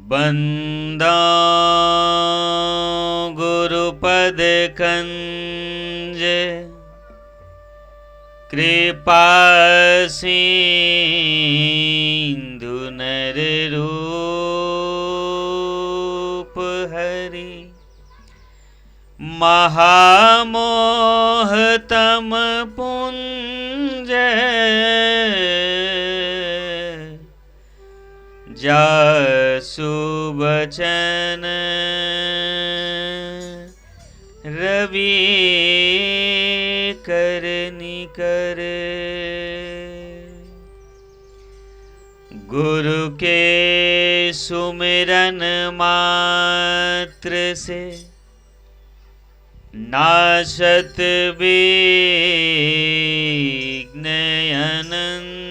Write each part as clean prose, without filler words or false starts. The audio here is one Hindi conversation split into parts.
बंदा गुरुपद कंज कृपा सिंधु नर रूप हरि महामोह तम पुंज जासु बचन रवि कर निकर गुरु के सुमिरन मात्र से नाशत विघ्न अनंत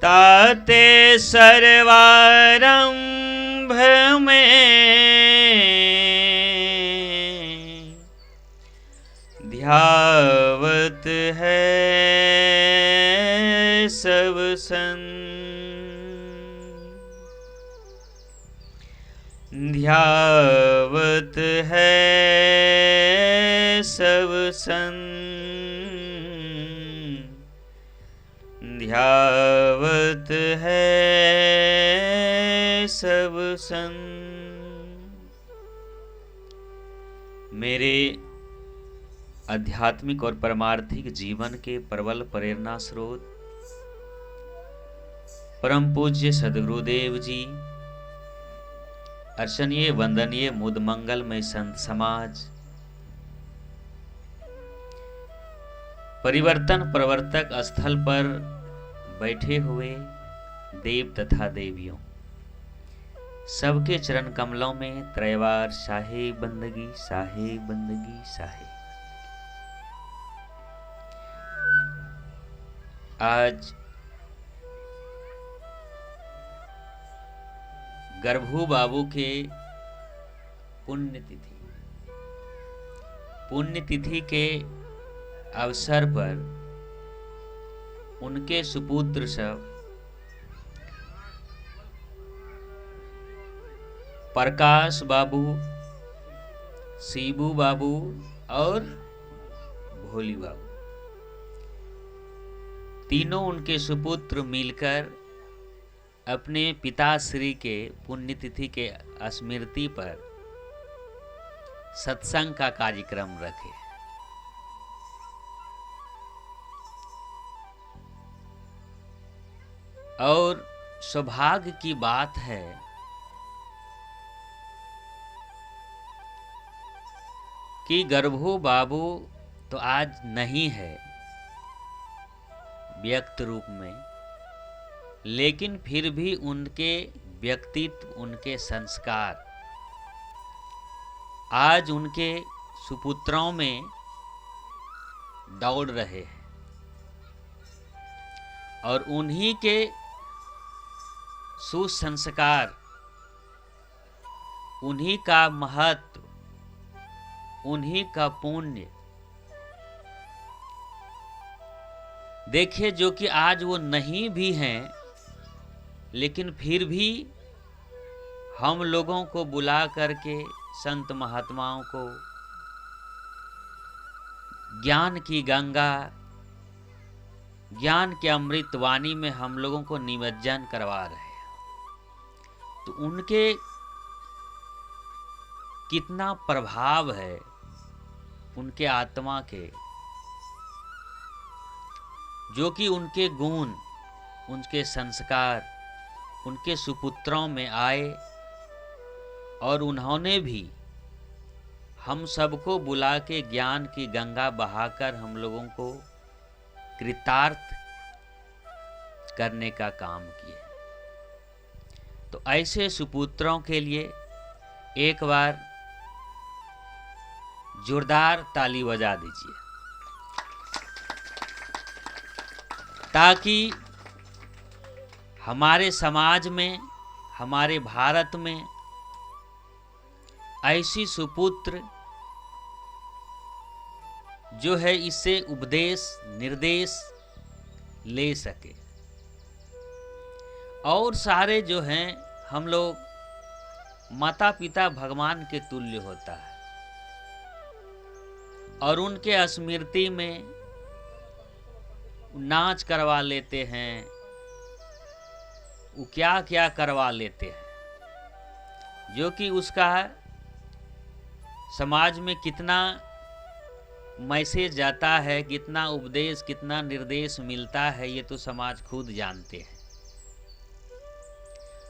ताते सर्वारंभ में ध्यावत है सब ध्यावत है सब ध्यावत है सब मेरे आध्यात्मिक और परमार्थिक जीवन के प्रबल प्रेरणा स्रोत परम पूज्य सद्गुरुदेव जी, अर्चनीय वंदनीय मुद मंगलमय संत समाज, परिवर्तन प्रवर्तक स्थल पर बैठे हुए देव तथा देवियों, सबके चरण कमलों में त्रैवार शाहे बंदगी शाहे बंदगी शाहे। आज गर्भू बाबू के पुण्यतिथि के अवसर पर उनके सुपुत्र सब प्रकाश बाबू, शिबू बाबू और भोली बाबू, तीनों उनके सुपुत्र मिलकर अपने पिताश्री के पुण्यतिथि के स्मृति पर सत्संग का कार्यक्रम रखे। और सौभाग्य की बात है कि गर्भू बाबू तो आज नहीं है व्यक्त रूप में, लेकिन फिर भी उनके व्यक्तित्व, उनके संस्कार आज उनके सुपुत्रों में दौड़ रहे हैं और उन्हीं के सुसंस्कार, उन्हीं का महत्व, उन्हीं का पुण्य देखिए, जो कि आज वो नहीं भी हैं, लेकिन फिर भी हम लोगों को बुला करके संत महात्माओं को ज्ञान की गंगा, ज्ञान के अमृत वाणी में हम लोगों को निमज्जन करवा रहे हैं। तो उनके कितना प्रभाव है उनके आत्मा के, जो कि उनके गुण, उनके संस्कार उनके सुपुत्रों में आए और उन्होंने भी हम सबको बुला के ज्ञान की गंगा बहाकर हम लोगों को कृतार्थ करने का काम किया। तो ऐसे सुपुत्रों के लिए एक बार जोरदार ताली बजा दीजिए, ताकि हमारे समाज में, हमारे भारत में ऐसी सुपुत्र जो है इससे उपदेश निर्देश ले सके। और सारे जो हैं हम लोग, माता पिता भगवान के तुल्य होता है, और उनके स्मृति में नाच करवा लेते हैं, वो क्या क्या करवा लेते हैं, जो कि उसका समाज में कितना मैसेज जाता है, कितना उपदेश, कितना निर्देश मिलता है, ये तो समाज खुद जानते हैं।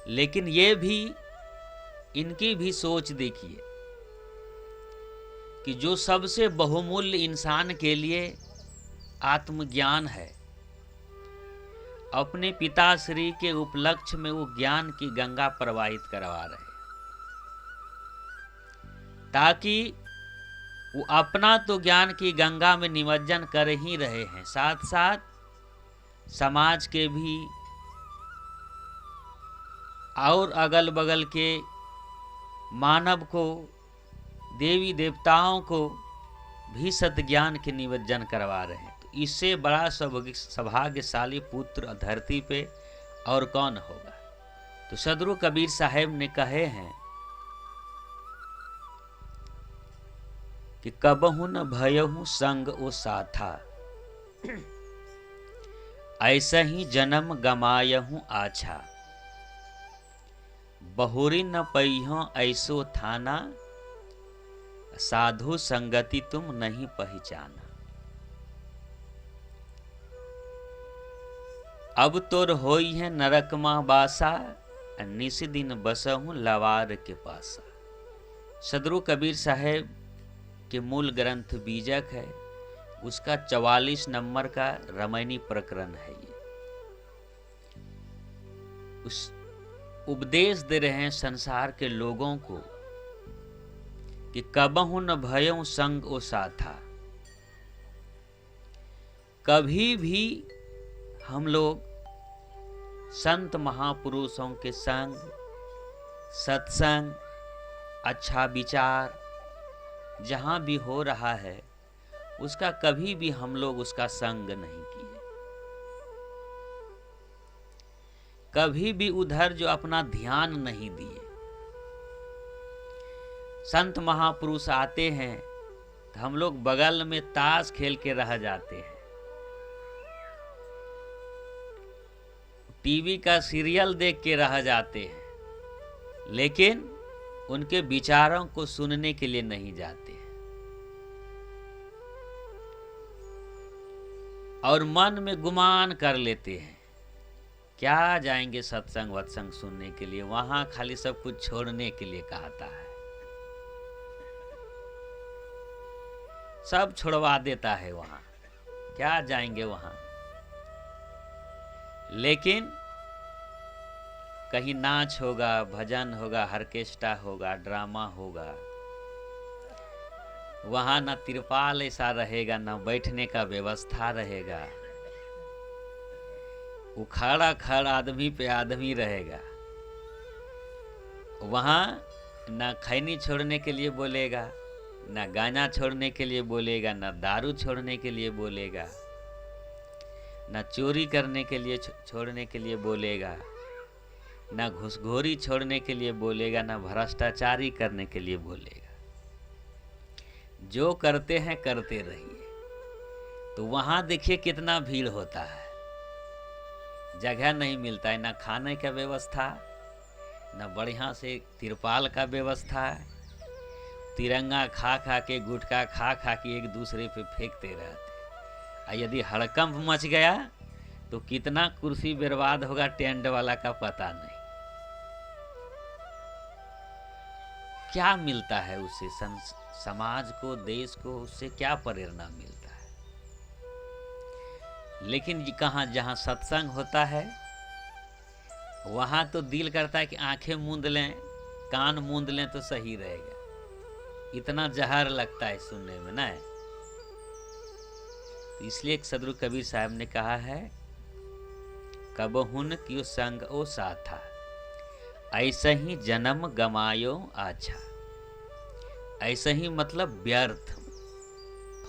लेकिन ये भी, इनकी भी सोच देखिए कि जो सबसे बहुमूल्य इंसान के लिए आत्मज्ञान है, अपने पिताश्री के उपलक्ष्य में वो ज्ञान की गंगा प्रवाहित करवा रहे, ताकि वो अपना तो ज्ञान की गंगा में निमज्जन कर ही रहे हैं, साथ साथ समाज के भी और अगल बगल के मानव को, देवी देवताओं को भी सतज्ञान के निमज्जन करवा रहे हैं। तो इससे बड़ा सौभाग्यशाली पुत्र धरती पे और कौन होगा। तो सदगुरु कबीर साहब ने कहे हैं कि कबहु न भयहु संग ओ साथा, ऐसा ही जन्म गमायहु आछा, बहुरी न पैहो ऐसो थाना, साधु संगति तुम नहीं पहचाना। अब तोर होई है नरक माँ बासा, निस दिन बसहूँ लवार के पासा। सदगुरु कबीर साहब के मूल ग्रंथ बीजक है, उसका 44 नंबर का रामायणी प्रकरण है। ये उस उपदेश दे रहे हैं संसार के लोगों को कि कबहु न भयउ संग ओ साथा, कभी भी हम लोग संत महापुरुषों के संग, सत्संग, अच्छा विचार जहाँ भी हो रहा है, उसका कभी भी हम लोग उसका संग नहीं किए। कभी भी उधर जो अपना ध्यान नहीं दिए। संत महापुरुष आते हैं तो हम लोग बगल में ताश खेल के रह जाते हैं, टीवी का सीरियल देख के रह जाते हैं, लेकिन उनके विचारों को सुनने के लिए नहीं जाते हैं। और मन में गुमान कर लेते हैं, क्या जाएंगे सत्संग वत्संग सुनने के लिए, वहां खाली सब कुछ छोड़ने के लिए कहता है, सब छोड़वा देता है, वहां क्या जाएंगे वहां। लेकिन कहीं नाच होगा, भजन होगा, ऑर्केस्ट्रा होगा, ड्रामा होगा, वहां ना तिरपाल ऐसा रहेगा, ना बैठने का व्यवस्था रहेगा, उखाड़ा खड़ आदमी पे आदमी रहेगा। वहां ना खैनी छोड़ने के लिए बोलेगा, ना गाना छोड़ने के लिए बोलेगा, ना दारू छोड़ने के लिए बोलेगा, ना चोरी करने के लिए छोड़ने के लिए बोलेगा, ना घूसखोरी छोड़ने के लिए बोलेगा, ना भ्रष्टाचारी करने के लिए बोलेगा। जो करते हैं करते रहिए। तो वहां देखिए कितना भीड़ होता है, जगह नहीं मिलता है, ना खाने का व्यवस्था, ना बढ़िया से तिरपाल का व्यवस्था, तिरंगा खा खा के, गुटखा खा खा के एक दूसरे पे फेंकते रहते। और यदि हड़कंप मच गया तो कितना कुर्सी बर्बाद होगा टेंट वाला का पता नहीं। क्या मिलता है उससे समाज को, देश को, उससे क्या प्रेरणा मिलता है। लेकिन कहाँ जहाँ सत्संग होता है वहाँ तो दिल करता है कि आंखें मूंद लें, कान मूंद लें तो सही रहेगा, इतना जहर लगता है सुनने में ना। तो इसलिए सदगुरु कबीर साहब ने कहा है, कबहुन क्यों संग ओ साथा, ऐसा ही जन्म गमायो आछा। ऐसा ही मतलब व्यर्थ,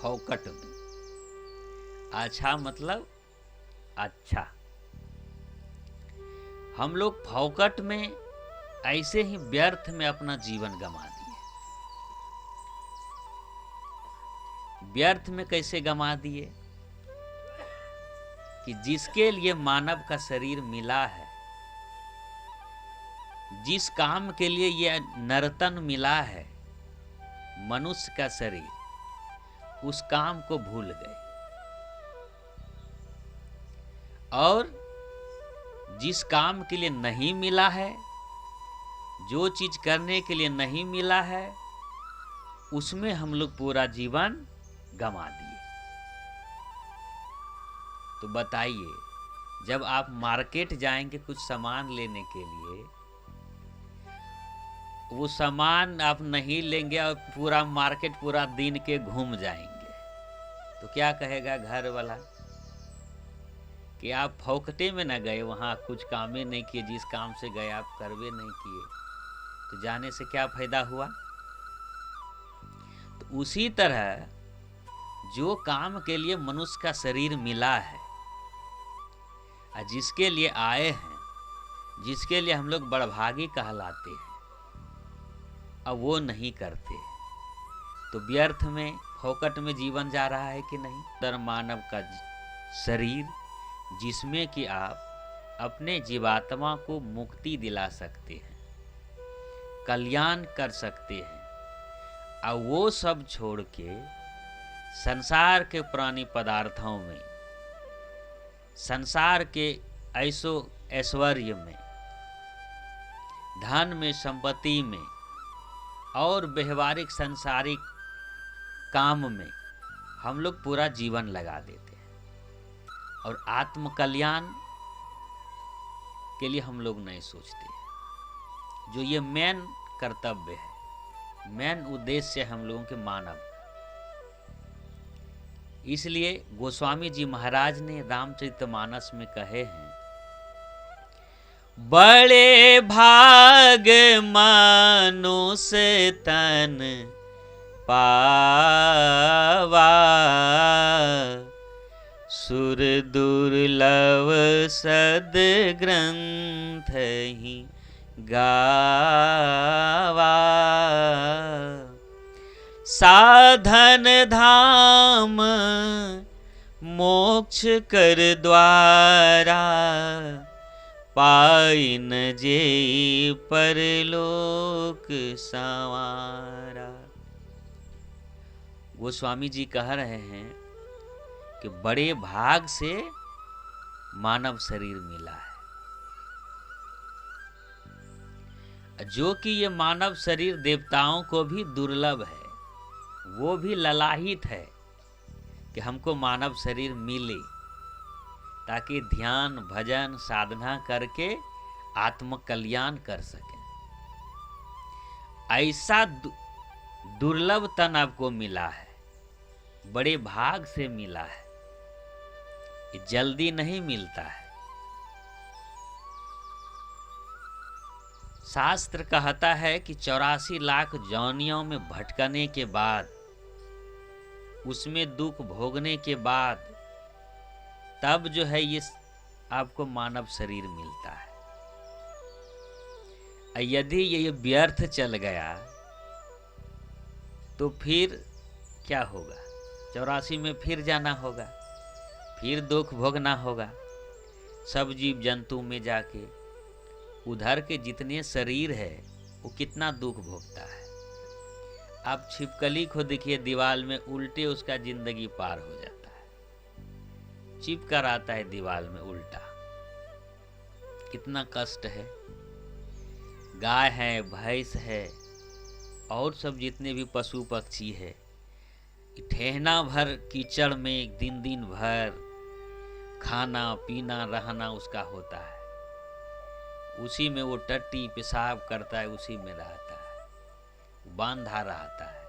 फोकट में, आछा मतलब अच्छा। हम लोग फोकट में ऐसे ही व्यर्थ में अपना जीवन गंवा दिए। व्यर्थ में कैसे गंवा दिए कि जिसके लिए मानव का शरीर मिला है, जिस काम के लिए यह नर्तन मिला है, मनुष्य का शरीर, उस काम को भूल गए। और जिस काम के लिए नहीं मिला है, जो चीज करने के लिए नहीं मिला है, उसमें हम लोग पूरा जीवन गंवा दिए। तो बताइए, जब आप मार्केट जाएंगे कुछ सामान लेने के लिए, वो सामान आप नहीं लेंगे और पूरा मार्केट पूरा दिन के घूम जाएंगे, तो क्या कहेगा घर वाला कि आप फोकटे में न गए, वहाँ कुछ काम ही नहीं किए, जिस काम से गए आप करवे नहीं किए, तो जाने से क्या फायदा हुआ। तो उसी तरह जो काम के लिए मनुष्य का शरीर मिला है, जिसके लिए आए हैं, जिसके लिए हम लोग बड़भागी कहलाते हैं, अब वो नहीं करते, तो व्यर्थ में फोकट में जीवन जा रहा है कि नहीं। तर मानव का शरीर जिसमें कि आप अपने जीवात्मा को मुक्ति दिला सकते हैं, कल्याण कर सकते हैं, और वो सब छोड़ के संसार के प्राणी पदार्थों में, संसार के ऐसो ऐश्वर्य में, धन में, संपत्ति में और व्यवहारिक सांसारिक काम में हम लोग पूरा जीवन लगा देते हैं, और आत्म कल्याण के लिए हम लोग नहीं सोचते, जो ये मेन कर्तव्य है, मेन उद्देश्य है हम लोगों के मानव। इसलिए गोस्वामी जी महाराज ने रामचरितमानस में कहे हैं, बड़े भाग मनुष्य तन पावा, सुर दुर्लभ सद ग्रंथ ही गावा, साधन धाम मोक्ष कर द्वारा, पाइन जे परलोक संवारा। गोस्वामी जी कह रहे हैं कि बड़े भाग से मानव शरीर मिला है, जो कि ये मानव शरीर देवताओं को भी दुर्लभ है, वो भी ललाहित है कि हमको मानव शरीर मिले, ताकि ध्यान भजन साधना करके आत्म कल्याण कर सके। ऐसा दुर्लभ तन आपको मिला है, बड़े भाग से मिला है, ये जल्दी नहीं मिलता है। शास्त्र कहता है कि 84 लाख जौनियों में भटकने के बाद, उसमें दुख भोगने के बाद, तब जो है ये आपको मानव शरीर मिलता है। यदि ये व्यर्थ चल गया तो फिर क्या होगा? 84 में फिर जाना होगा, फिर दुख भोगना होगा, सब जीव जंतु में जाके। उधर के जितने शरीर है वो कितना दुख भोगता है। आप छिपकली को देखिए, दीवार में उल्टे उसका जिंदगी पार हो जाता है, चिप कर आता है दीवार में उल्टा, कितना कष्ट है। गाय है, भैंस है, और सब जितने भी पशु पक्षी है, ठेहना भर कीचड़ में दिन दिन भर खाना पीना रहना उसका होता है, उसी में वो टट्टी पेशाब करता है, उसी में रहता है, बांधा रहता है,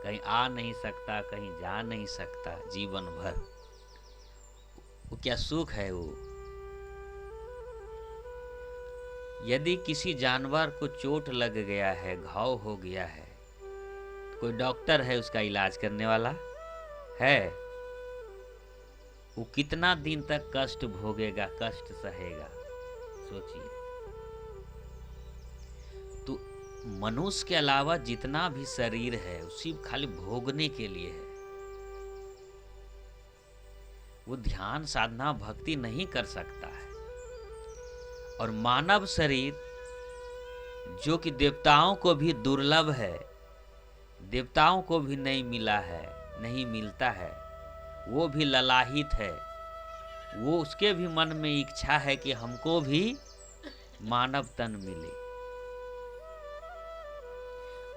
कहीं आ नहीं सकता, कहीं जा नहीं सकता जीवन भर। वो क्या सुख है वो? यदि किसी जानवर को चोट लग गया है, घाव हो गया है, तो कोई डॉक्टर है उसका इलाज करने वाला है? वो कितना दिन तक कष्ट भोगेगा, कष्ट सहेगा, सोचिए। मनुष्य के अलावा जितना भी शरीर है उसी खाली भोगने के लिए है। वो ध्यान साधना भक्ति नहीं कर सकता है। और मानव शरीर जो कि देवताओं को भी दुर्लभ है, देवताओं को भी नहीं मिला है, नहीं मिलता है, वो भी ललाहित है, वो उसके भी मन में इच्छा है कि हमको भी मानव तन मिले।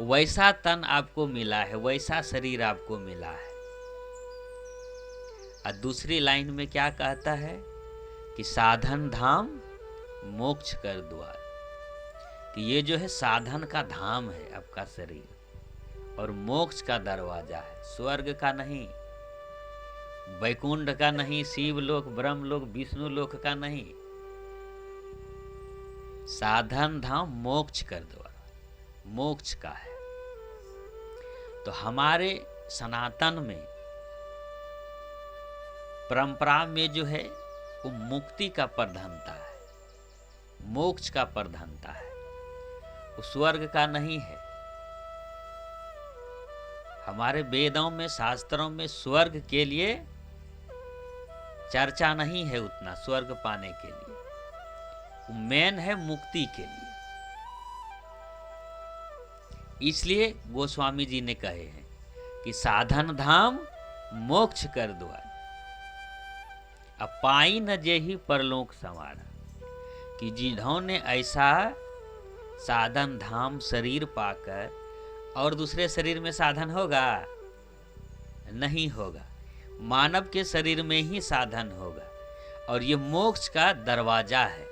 वैसा तन आपको मिला है, वैसा शरीर आपको मिला है। और दूसरी लाइन में क्या कहता है कि साधन धाम मोक्ष कर द्वार, कि ये जो है साधन का धाम है आपका शरीर और मोक्ष का दरवाजा है। स्वर्ग का नहीं, वैकुंठ का नहीं, शिवलोक, ब्रह्मलोक, विष्णु लोक का नहीं, साधन धाम मोक्ष कर द्वार, मोक्ष का है। तो हमारे सनातन में परंपरा में जो है वो मुक्ति का प्रधानता है, मोक्ष का प्रधानता है, वो स्वर्ग का नहीं है। हमारे वेदों में, शास्त्रों में स्वर्ग के लिए चर्चा नहीं है उतना, स्वर्ग पाने के लिए। वो मेन है मुक्ति के लिए। इसलिए गोस्वामी जी ने कहे हैं कि साधन धाम मोक्ष कर द्वार, अब पाई न जेहि परलोक संवार, कि जिन्होंने ऐसा साधन धाम शरीर पाकर, और दूसरे शरीर में साधन होगा नहीं होगा, मानव के शरीर में ही साधन होगा। और ये मोक्ष का दरवाजा है।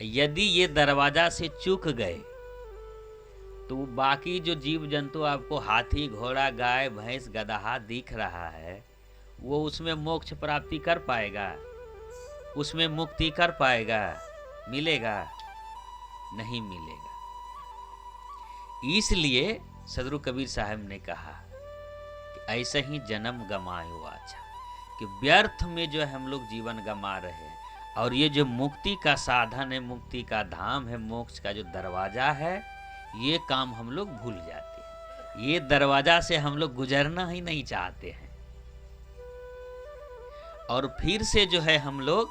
यदि ये दरवाजा से चूक गए तो बाकी जो जीव जंतु आपको हाथी, घोड़ा, गाय, भैंस, गदहा दिख रहा है, वो उसमें मोक्ष प्राप्ति कर पाएगा, उसमें मुक्ति कर पाएगा, मिलेगा नहीं मिलेगा। इसलिए सदगुरु कबीर साहब ने कहा कि ऐसे ही जन्म गमायो आछा, कि व्यर्थ में जो है हम लोग जीवन गमा रहे हैं। और ये जो मुक्ति का साधन है, मुक्ति का धाम है, मोक्ष का जो दरवाजा है, ये काम हम लोग भूल जाते हैं। ये दरवाजा से हम लोग गुजरना ही नहीं चाहते हैं। और फिर से जो है हम लोग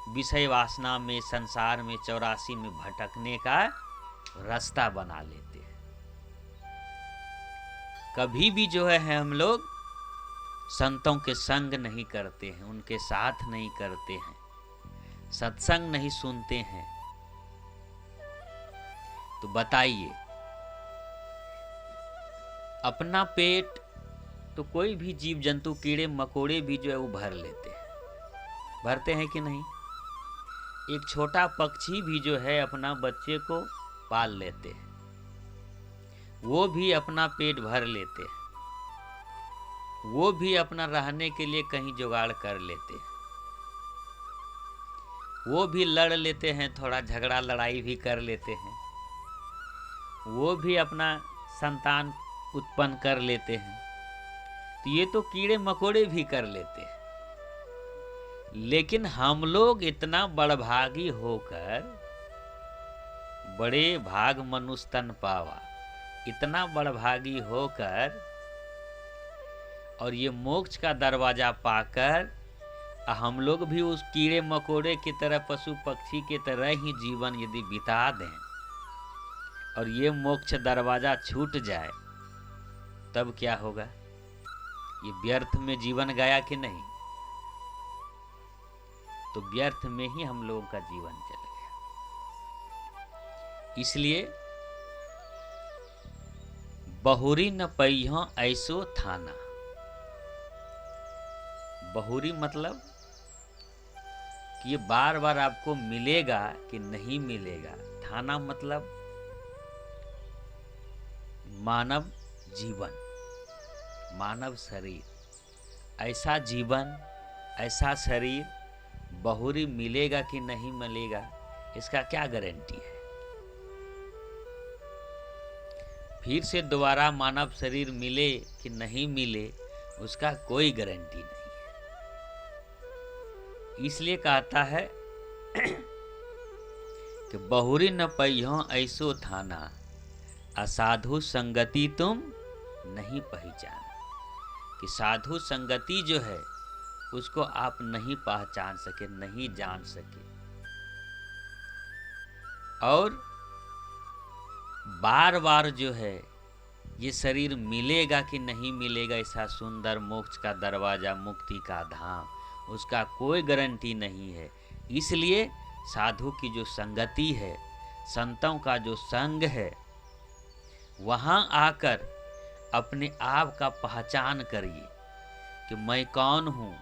विषय वासना में, संसार में, 84 में भटकने का रास्ता बना लेते हैं। कभी भी जो है हम लोग संतों के संग नहीं करते हैं, उनके साथ नहीं करते हैं, सत्संग नहीं सुनते हैं। तो बताइए, अपना पेट तो कोई भी जीव जंतु, कीड़े मकोड़े भी जो है वो भर लेते हैं, भरते हैं कि नहीं? एक छोटा पक्षी भी जो है अपना बच्चे को पाल लेते हैं, वो भी अपना पेट भर लेते हैं, वो भी अपना रहने के लिए कहीं जुगाड़ कर लेते हैं, वो भी लड़ लेते हैं, थोड़ा झगड़ा लड़ाई भी कर लेते हैं, वो भी अपना संतान उत्पन्न कर लेते हैं। तो ये तो कीड़े मकोड़े भी कर लेते हैं। लेकिन हम लोग इतना बड़भागी होकर, बड़े भाग मनुष्य तन पावा, इतना बड़भागी होकर और ये मोक्ष का दरवाजा पाकर हम लोग भी उस कीड़े मकोड़े की तरह, पशु पक्षी की तरह ही जीवन यदि बिता दें और ये मोक्ष दरवाजा छूट जाए, तब क्या होगा? ये व्यर्थ में जीवन गया कि नहीं? तो व्यर्थ में ही हम लोगों का जीवन चल गया। इसलिए बहुरी न पैहा ऐसो थाना। बहुरी मतलब कि ये बार बार आपको मिलेगा कि नहीं मिलेगा। थाना मतलब मानव जीवन, मानव शरीर। ऐसा जीवन, ऐसा शरीर बहुरी मिलेगा कि नहीं मिलेगा, इसका क्या गारंटी है? फिर से दोबारा मानव शरीर मिले कि नहीं मिले, उसका कोई गारंटी नहीं है। इसलिए कहता है कि बहुरी न पैहा ऐसो थाना, असाधु संगति तुम नहीं पहचान, कि साधु संगति जो है उसको आप नहीं पहचान सके, नहीं जान सके। और बार बार जो है ये शरीर मिलेगा कि नहीं मिलेगा, ऐसा सुंदर मोक्ष का दरवाजा, मुक्ति का धाम, उसका कोई गारंटी नहीं है। इसलिए साधु की जो संगति है, संतों का जो संग है, वहाँ आकर अपने आप का पहचान करिए कि मैं कौन हूँ,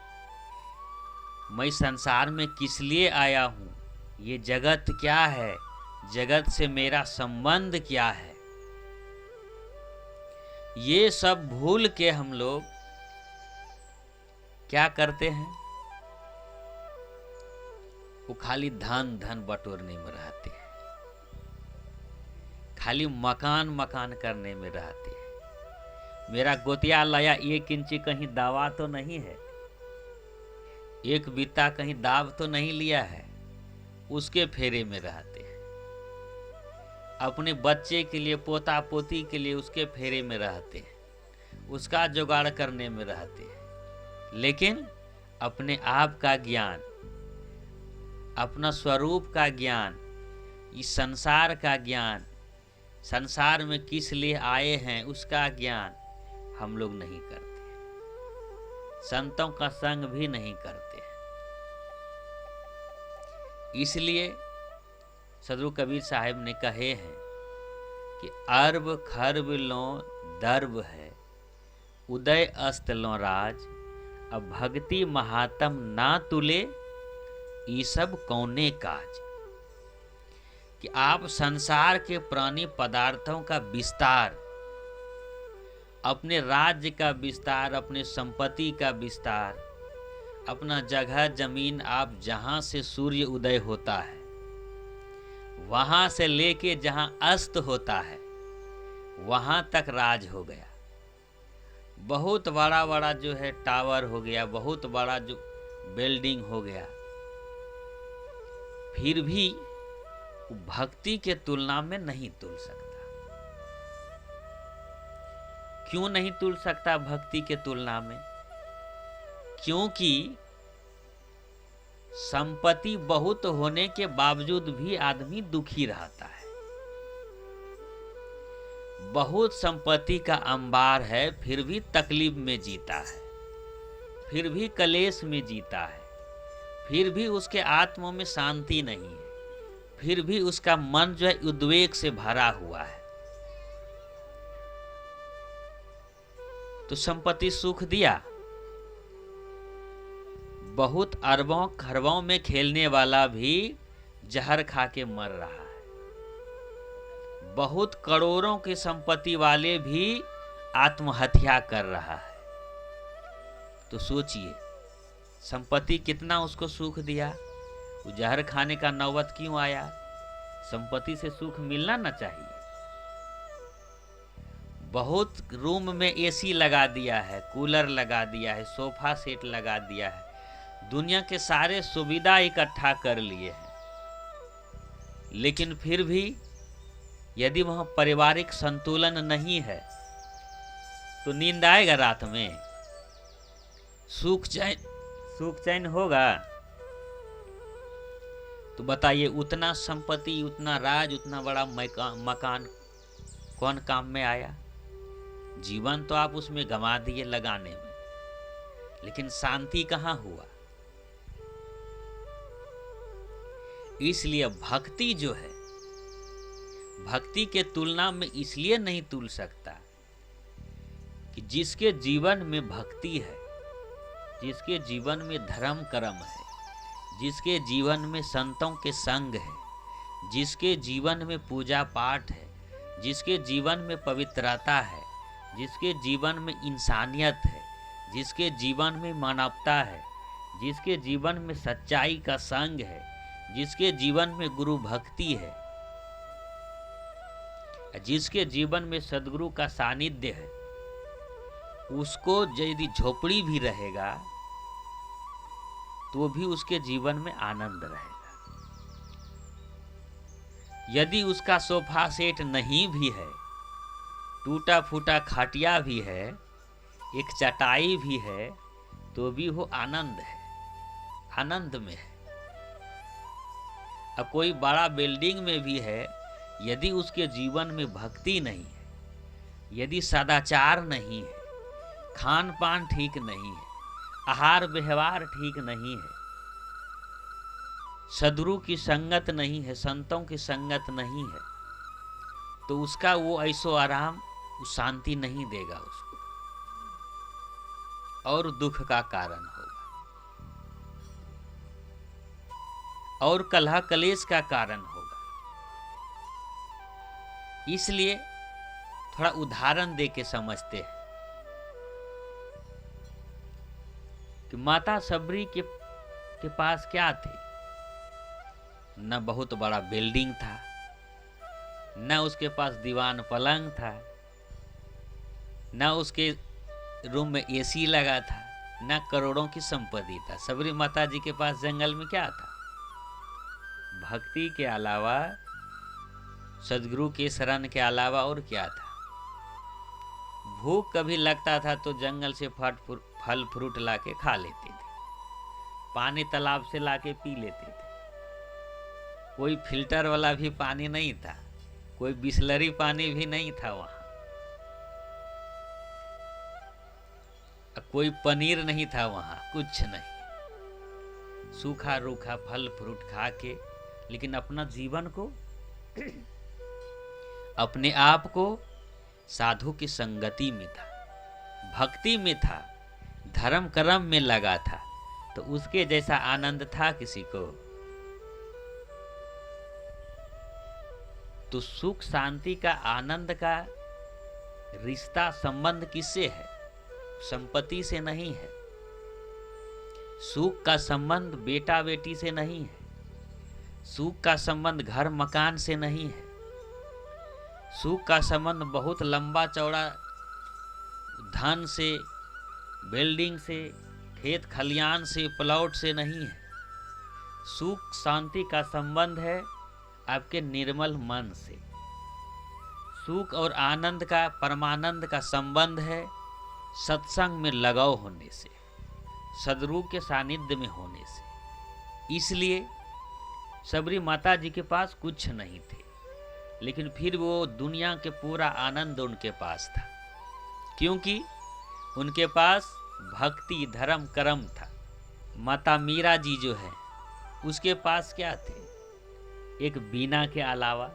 मैं संसार में किस लिए आया हूँ, ये जगत क्या है, जगत से मेरा संबंध क्या है। ये सब भूल के हम लोग क्या करते हैं, वो खाली धन धन बटोरने में रहते हैं, खाली मकान मकान करने में रहते हैं। मेरा गोतिया लाया 1 इंची कहीं दावा तो नहीं है, 1 बित्ता कहीं दाव तो नहीं लिया है, उसके फेरे में रहते हैं। अपने बच्चे के लिए, पोता पोती के लिए उसके फेरे में रहते हैं, उसका जुगाड़ करने में रहते हैं। लेकिन अपने आप का ज्ञान, अपना स्वरूप का ज्ञान, इस संसार का ज्ञान, संसार में किस लिए आए हैं उसका ज्ञान हम लोग नहीं करते, संतों का संग भी नहीं करते। इसलिए सदगुरु कबीर साहब ने कहे हैं कि अरब खरब लो दर्ब है, उदय अस्त लो राज, अब भक्ति महात्म ना तुले, ये सब कौने काज। कि आप संसार के प्राणी पदार्थों का विस्तार, अपने राज्य का विस्तार, अपने संपत्ति का विस्तार, अपना जगह जमीन, आप जहां से सूर्य उदय होता है वहां से लेके जहां अस्त होता है वहां तक राज हो गया। बहुत बड़ा बड़ा जो है टावर हो गया, बहुत बड़ा जो बिल्डिंग हो गया, फिर भी भक्ति के तुलना में नहीं तुल सकता। क्यों नहीं तुल सकता भक्ति के तुलना में? क्योंकि संपत्ति बहुत होने के बावजूद भी आदमी दुखी रहता है। बहुत संपत्ति का अंबार है फिर भी तकलीफ में जीता है, फिर भी कलेश में जीता है, फिर भी उसके आत्मा में शांति नहीं है, फिर भी उसका मन जो है उद्वेग से भरा हुआ है। तो संपत्ति सुख दिया, बहुत अरबों खरबों में खेलने वाला भी जहर खा के मर रहा है, बहुत करोड़ों की संपत्ति वाले भी आत्महत्या कर रहा है। तो सोचिए संपत्ति कितना उसको सुख दिया, वो जहर खाने का नौबत क्यों आया? संपत्ति से सुख मिलना ना चाहिए। बहुत रूम में एसी लगा दिया है, कूलर लगा दिया है, सोफा सेट लगा दिया है, दुनिया के सारे सुविधा इकट्ठा कर लिए हैं, लेकिन फिर भी यदि वहां पारिवारिक संतुलन नहीं है तो नींद आएगा रात में? सुख चैन होगा? तो बताइए उतना संपत्ति, उतना राज, उतना बड़ा मकान कौन काम में आया? जीवन तो आप उसमें गंवा दिए लगाने में, लेकिन शांति कहाँ हुआ? इसलिए भक्ति जो है, भक्ति के तुलना में इसलिए नहीं तुल सकता कि जिसके जीवन में भक्ति है, जिसके जीवन में धर्म कर्म है, जिसके जीवन में संतों के संग है, जिसके जीवन में पूजा पाठ है, जिसके जीवन में पवित्रता है, जिसके जीवन में इंसानियत है, जिसके जीवन में मानवता है, जिसके जीवन में सच्चाई का संग है, जिसके जीवन में गुरु भक्ति है, जिसके जीवन में सदगुरु का सानिध्य है, उसको यदि झोपड़ी भी रहेगा तो भी उसके जीवन में आनंद रहेगा। यदि उसका सोफा सेट नहीं भी है टूटा फूटा खाटिया भी है, एक चटाई भी है, तो भी वो आनंद है, आनंद में है। अब कोई बड़ा बिल्डिंग में भी है, यदि उसके जीवन में भक्ति नहीं है, यदि सदाचार नहीं है, खान पान ठीक नहीं है, आहार व्यवहार ठीक नहीं है, सदगुरु की संगत नहीं है, संतों की संगत नहीं है, तो उसका वो ऐसो आराम, वो शांति नहीं देगा उसको, और दुख का कारण होगा, और कलह कलेश का कारण होगा। इसलिए थोड़ा उदाहरण दे के समझते हैं कि माता सबरी के पास क्या थे। न बहुत बड़ा बिल्डिंग था, न उसके पास दीवान पलंग था, न उसके रूम में एसी लगा था, न करोड़ों की संपत्ति था। सबरी माता जी के पास जंगल में क्या था? भक्ति के अलावा, सदगुरु के शरण के अलावा और क्या था? भूख कभी लगता था तो जंगल से फल फ्रूट लाके खा लेते थे, पानी तालाब से लाके पी लेते थे। कोई फिल्टर वाला भी पानी नहीं था, कोई बिसलरी पानी भी नहीं था वहां, कोई पनीर नहीं था वहां, कुछ नहीं। सूखा रूखा फल फ्रूट खा के, लेकिन अपना जीवन को, अपने आप को साधु की संगति में था, भक्ति में था, धर्म कर्म में लगा था, तो उसके जैसा आनंद था किसी को? तो सुख शांति का, आनंद का रिश्ता संबंध किससे है? संपत्ति से नहीं है। सुख का संबंध बेटा बेटी से नहीं है, सुख का संबंध घर मकान से नहीं है, सुख का संबंध बहुत लंबा चौड़ा धन से, बिल्डिंग से, खेत खलियान से, प्लॉट से नहीं है। सुख शांति का संबंध है आपके निर्मल मन से। सुख और आनंद का, परमानंद का संबंध है सत्संग में लगाव होने से, सदगुरु के सानिध्य में होने से। इसलिए सबरी माता जी के पास कुछ नहीं थे, लेकिन फिर वो दुनिया के पूरा आनंद उनके पास था, क्योंकि उनके पास भक्ति धर्म कर्म था। माता मीरा जी जो है, उसके पास क्या थे? एक बीना के अलावा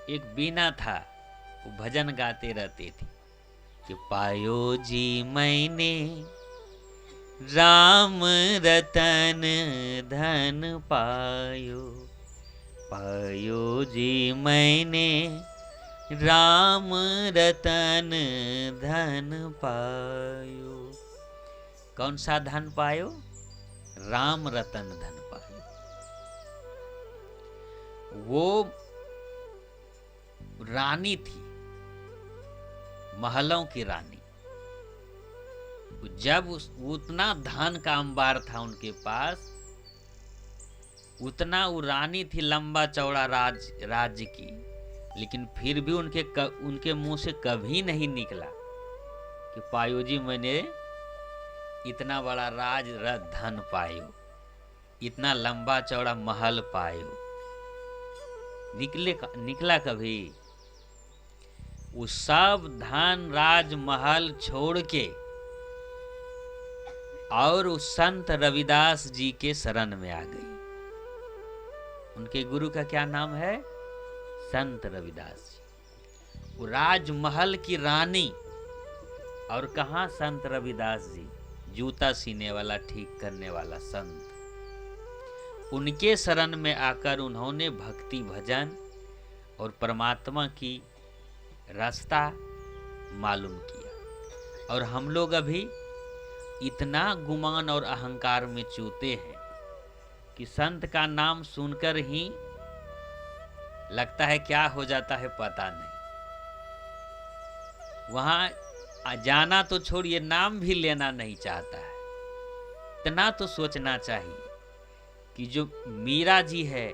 एक बीना था, वो भजन गाते रहते थे कि पायो जी मैंने राम रतन धन पायो, पायो जी मैंने राम रतन धन पायो। कौन सा धन पायो? राम रतन धन पायो। वो रानी थी, महलों की रानी। जब उतना धन का अंबार था उनके पास, उतना वो रानी थी, लंबा चौड़ा राज्य की, लेकिन फिर भी उनके मुंह से कभी नहीं निकला कि पायो जी मैंने इतना बड़ा राज धन पायो, इतना लंबा चौड़ा महल पायो। निकला कभी? वो सब धन राज महल छोड़ के और उस संत रविदास जी के शरण में आ गई। उनके गुरु का क्या नाम है? संत रविदास जी। वो राजमहल की रानी, और कहाँ संत रविदास जी? जूता सीने वाला, ठीक करने वाला संत। उनके शरण में आकर उन्होंने भक्ति भजन और परमात्मा की रास्ता मालूम किया। और हम लोग अभी इतना गुमान और अहंकार में चूते हैं कि संत का नाम सुनकर ही लगता है क्या हो जाता है पता नहीं। वहां जाना तो छोड़िए, नाम भी लेना नहीं चाहता है। इतना तो सोचना चाहिए कि जो मीरा जी है,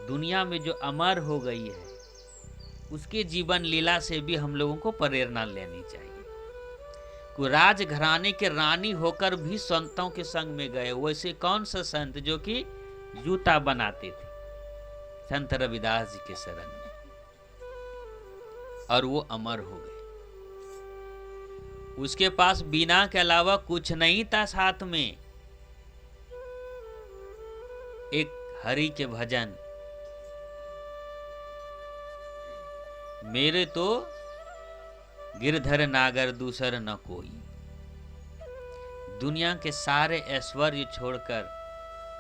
दुनिया में जो अमर हो गई है, उसके जीवन लीला से भी हम लोगों को प्रेरणा लेनी चाहिए। को राजघराने के रानी होकर भी संतों के संग में गए, वैसे कौन सा संत जो कि जूता बनाते थे, संत रविदास जी के शरण में, और वो अमर हो गए। उसके पास बीना के अलावा कुछ नहीं था साथ में, एक हरि के भजन, मेरे तो गिरधर नागर दूसर न कोई। दुनिया के सारे ऐश्वर्य छोड़कर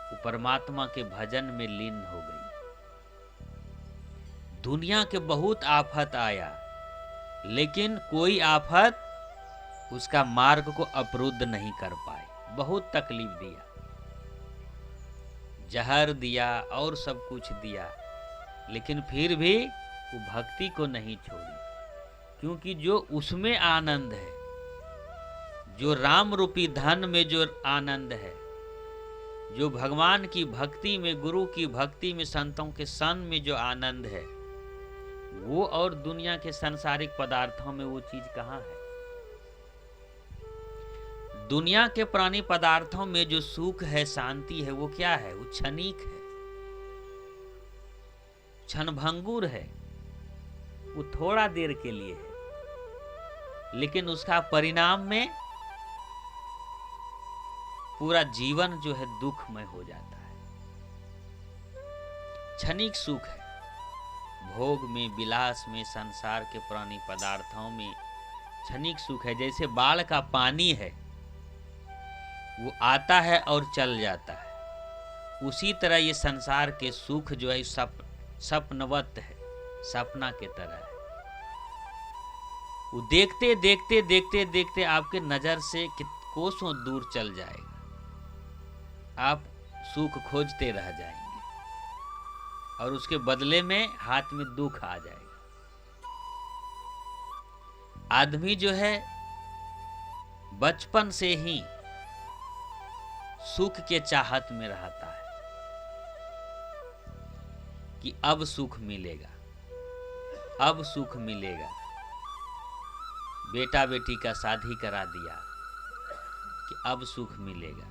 वो परमात्मा के भजन में लीन हो गई। दुनिया के बहुत आफत आया, लेकिन कोई आफत उसका मार्ग को अवरुद्ध नहीं कर पाए। बहुत तकलीफ दिया, जहर दिया और सब कुछ दिया, लेकिन फिर भी वो भक्ति को नहीं छोड़ी, क्योंकि जो उसमें आनंद है, जो राम रूपी धन में जो आनंद है, जो भगवान की भक्ति में, गुरु की भक्ति में, संतों के संग में जो आनंद है, वो और दुनिया के सांसारिक पदार्थों में वो चीज कहाँ है। दुनिया के प्राणी पदार्थों में जो सुख है, शांति है, वो क्या है? वो क्षणिक है, क्षणभंगुर है, वो थोड़ा देर के लिए है, लेकिन उसका परिणाम में पूरा जीवन जो है दुखमय हो जाता है। क्षणिक सुख है, भोग में, विलास में, संसार के प्राणी पदार्थों में क्षणिक सुख है। जैसे बाढ़ का पानी है, वो आता है और चल जाता है, उसी तरह ये संसार के सुख जो है सपनवत है, सपना के तरह है। वो देखते देखते देखते देखते आपके नजर से कोसों दूर चल जाएगा, आप सुख खोजते रह जाएंगे, और उसके बदले में हाथ में दुख आ जाएगा। आदमी जो है बचपन से ही सुख के चाहत में रहता है कि अब सुख मिलेगा, अब सुख मिलेगा। बेटा बेटी का शादी करा दिया कि अब सुख मिलेगा।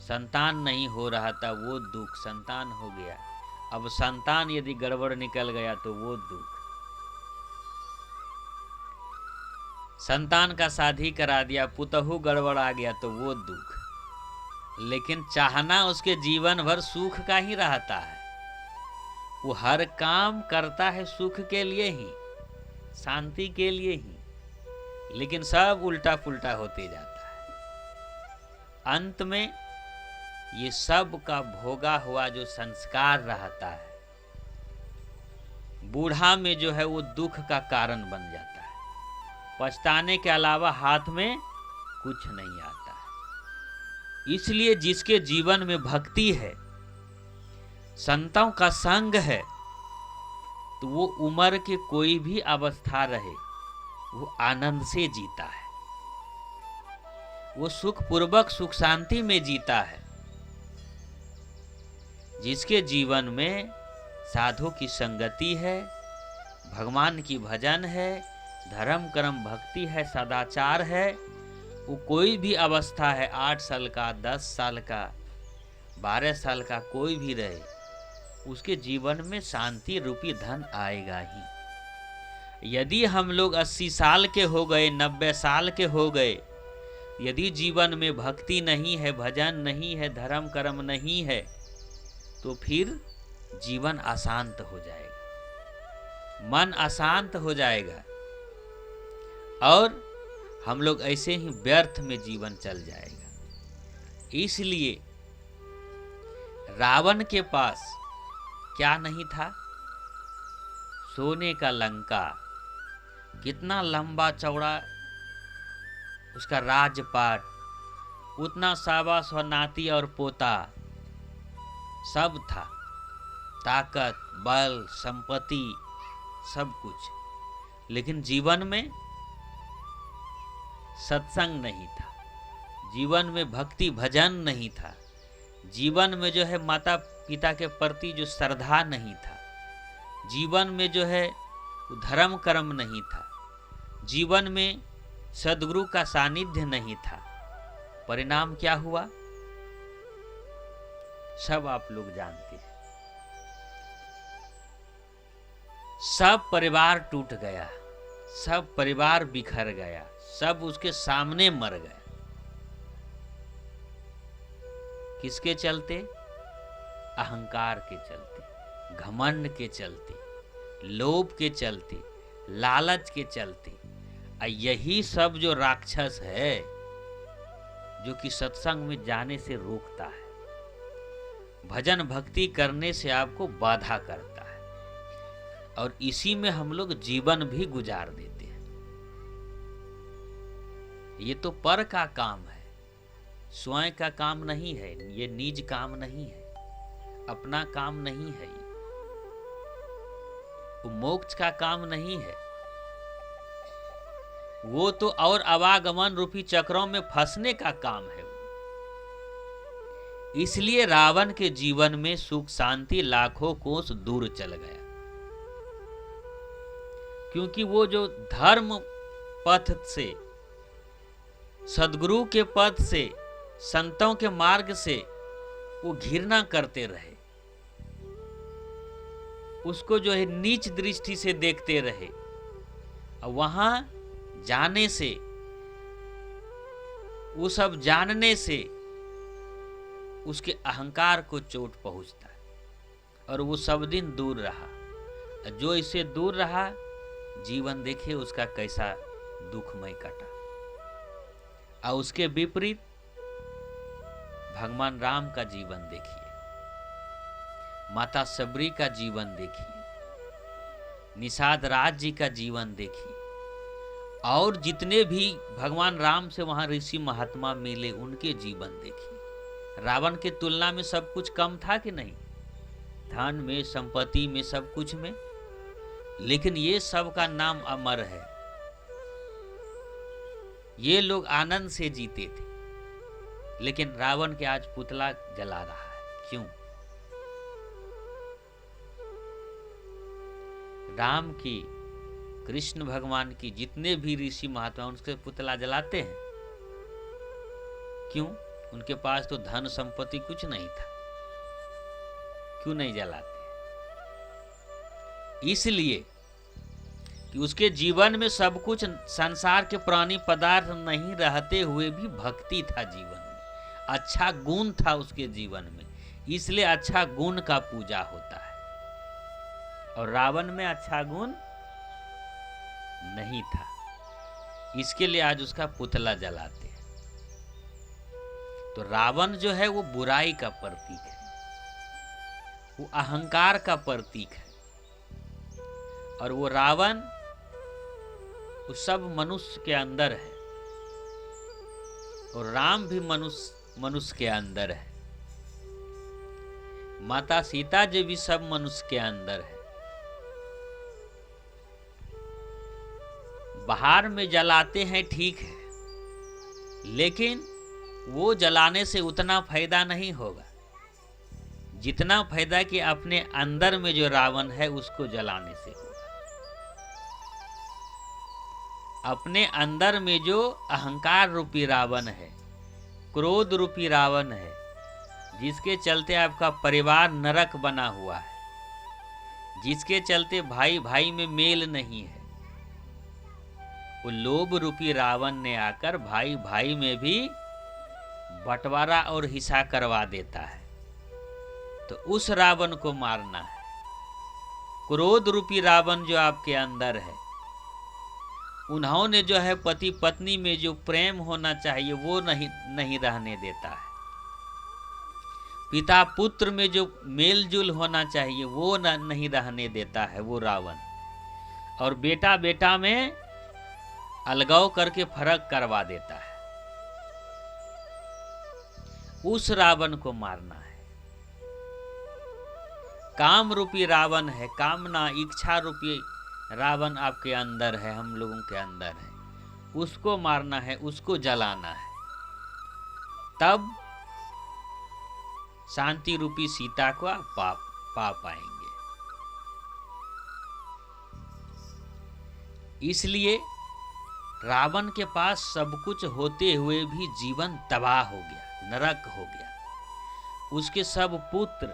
संतान नहीं हो रहा था, वो दुख, संतान हो गया, अब संतान यदि गड़बड़ निकल गया तो वो दुख। संतान का शादी करा दिया, पुतहु गड़बड़ आ गया तो वो दुख। लेकिन चाहना उसके जीवन भर सुख का ही रहता है। वो हर काम करता है सुख के लिए ही, शांति के लिए ही, लेकिन सब उल्टा पुल्टा होते जाता है। अंत में ये सब का भोगा हुआ जो संस्कार रहता है, बूढ़ा में जो है वो दुख का कारण बन जाता है। पछताने के अलावा हाथ में कुछ नहीं आता है। इसलिए जिसके जीवन में भक्ति है, संतों का संग है, तो वो उम्र के कोई भी अवस्था रहे, वो आनंद से जीता है, वो सुख पूर्वक सुख शांति में जीता है। जिसके जीवन में साधु की संगति है, भगवान की भजन है, धर्म कर्म भक्ति है, सदाचार है, वो कोई भी अवस्था है, 8 साल का, 10 साल का, 12 साल का कोई भी रहे, उसके जीवन में शांति रूपी धन आएगा ही। यदि हम लोग 80 साल के हो गए, 90 साल के हो गए, यदि जीवन में भक्ति नहीं है, भजन नहीं है, धर्म कर्म नहीं है, तो फिर जीवन अशांत हो जाएगा, मन अशांत हो जाएगा, और हम लोग ऐसे ही व्यर्थ में जीवन चल जाएगा। इसलिए रावण के पास क्या नहीं था? सोने का लंका, कितना लंबा चौड़ा उसका राजपाट, उतना शाबाश और नाती और पोता सब था, ताकत, बल, संपत्ति, सब कुछ, लेकिन जीवन में सत्संग नहीं था, जीवन में भक्ति भजन नहीं था, जीवन में जो है माता पिता के प्रति जो श्रद्धा नहीं था, जीवन में जो है वो धर्म कर्म नहीं था, जीवन में सद्गुरु का सानिध्य नहीं था। परिणाम क्या हुआ सब आप लोग जानते हैं। सब परिवार टूट गया, सब परिवार बिखर गया, सब उसके सामने मर गया। किसके चलते? अहंकार के चलते, घमंड के चलते, लोभ के चलते, लालच के चलते। यही सब जो राक्षस है जो कि सत्संग में जाने से रोकता है, भजन भक्ति करने से आपको बाधा करता है, और इसी में हम लोग जीवन भी गुजार देते हैं। ये तो पर का काम है, स्वयं का काम नहीं है, ये निज काम नहीं है, अपना काम नहीं है, वो मोक्ष का काम नहीं है। वो तो और आवागमन रूपी चक्रों में फंसने का काम है। इसलिए रावण के जीवन में सुख शांति लाखों कोस दूर चल गया, क्योंकि वो जो धर्म पथ से, सद्गुरु के पथ से, संतों के मार्ग से वो घृणा करते रहे, उसको जो है नीच दृष्टि से देखते रहे। और वहां जाने से, वो सब जानने से उसके अहंकार को चोट पहुंचता है, और वो सब दिन दूर रहा। जो इससे दूर रहा, जीवन देखिए उसका कैसा दुखमय कटा। और उसके विपरीत भगवान राम का जीवन देखिए, माता सबरी का जीवन देखिए, निषाद राज जी का जीवन देखिए, और जितने भी भगवान राम से वहां ऋषि महात्मा मिले उनके जीवन देखिए। रावण के तुलना में सब कुछ कम था कि नहीं, धन में, संपत्ति में, सब कुछ में, लेकिन ये सब का नाम अमर है। ये लोग आनंद से जीते थे, लेकिन रावण के आज पुतला जला रहा है। क्यों? राम की, कृष्ण भगवान की जितने भी ऋषि महात्मा उनके पुतला जलाते हैं। क्यों? उनके पास तो धन संपत्ति कुछ नहीं था, क्यों नहीं जलाते? इसलिए कि उसके जीवन में सब कुछ संसार के प्राणी पदार्थ नहीं रहते हुए भी भक्ति था जीवन में, अच्छा गुण था उसके जीवन में, इसलिए अच्छा गुण का पूजा होता है। और रावण में अच्छा गुण नहीं था, इसके लिए आज उसका पुतला जलाते हैं। तो रावण जो है वो बुराई का प्रतीक है, वो अहंकार का प्रतीक है, और वो रावण वो सब मनुष्य के अंदर है, और राम भी मनुष्य के अंदर है, माता सीता जी भी सब मनुष्य के अंदर है। बाहर में जलाते हैं ठीक है, लेकिन वो जलाने से उतना फायदा नहीं होगा जितना फायदा कि अपने अंदर में जो रावण है उसको जलाने से होगा। अपने अंदर में जो अहंकार रूपी रावण है, क्रोध रूपी रावण है, जिसके चलते आपका परिवार नरक बना हुआ है, जिसके चलते भाई भाई में मेल नहीं है, वो लोभ रूपी रावण ने आकर भाई भाई में भी बंटवारा और हिस्सा करवा देता है। तो उस रावण को मारना है। क्रोध रूपी रावण जो आपके अंदर है, उन्होंने जो है पति पत्नी में जो प्रेम होना चाहिए वो नहीं रहने देता है। पिता पुत्र में जो मेलजुल होना चाहिए वो नहीं रहने देता है वो रावण, और बेटा बेटा में अलगाव करके फर्क करवा देता है। उस रावण को मारना है। काम रूपी रावण है, कामना इच्छा रूपी रावण आपके अंदर है, हम लोगों के अंदर है, उसको मारना है, उसको जलाना है। तब शांति रूपी सीता को आप पा पाएंगे। इसलिए रावण के पास सब कुछ होते हुए भी जीवन तबाह हो गया, नरक हो गया। उसके सब पुत्र,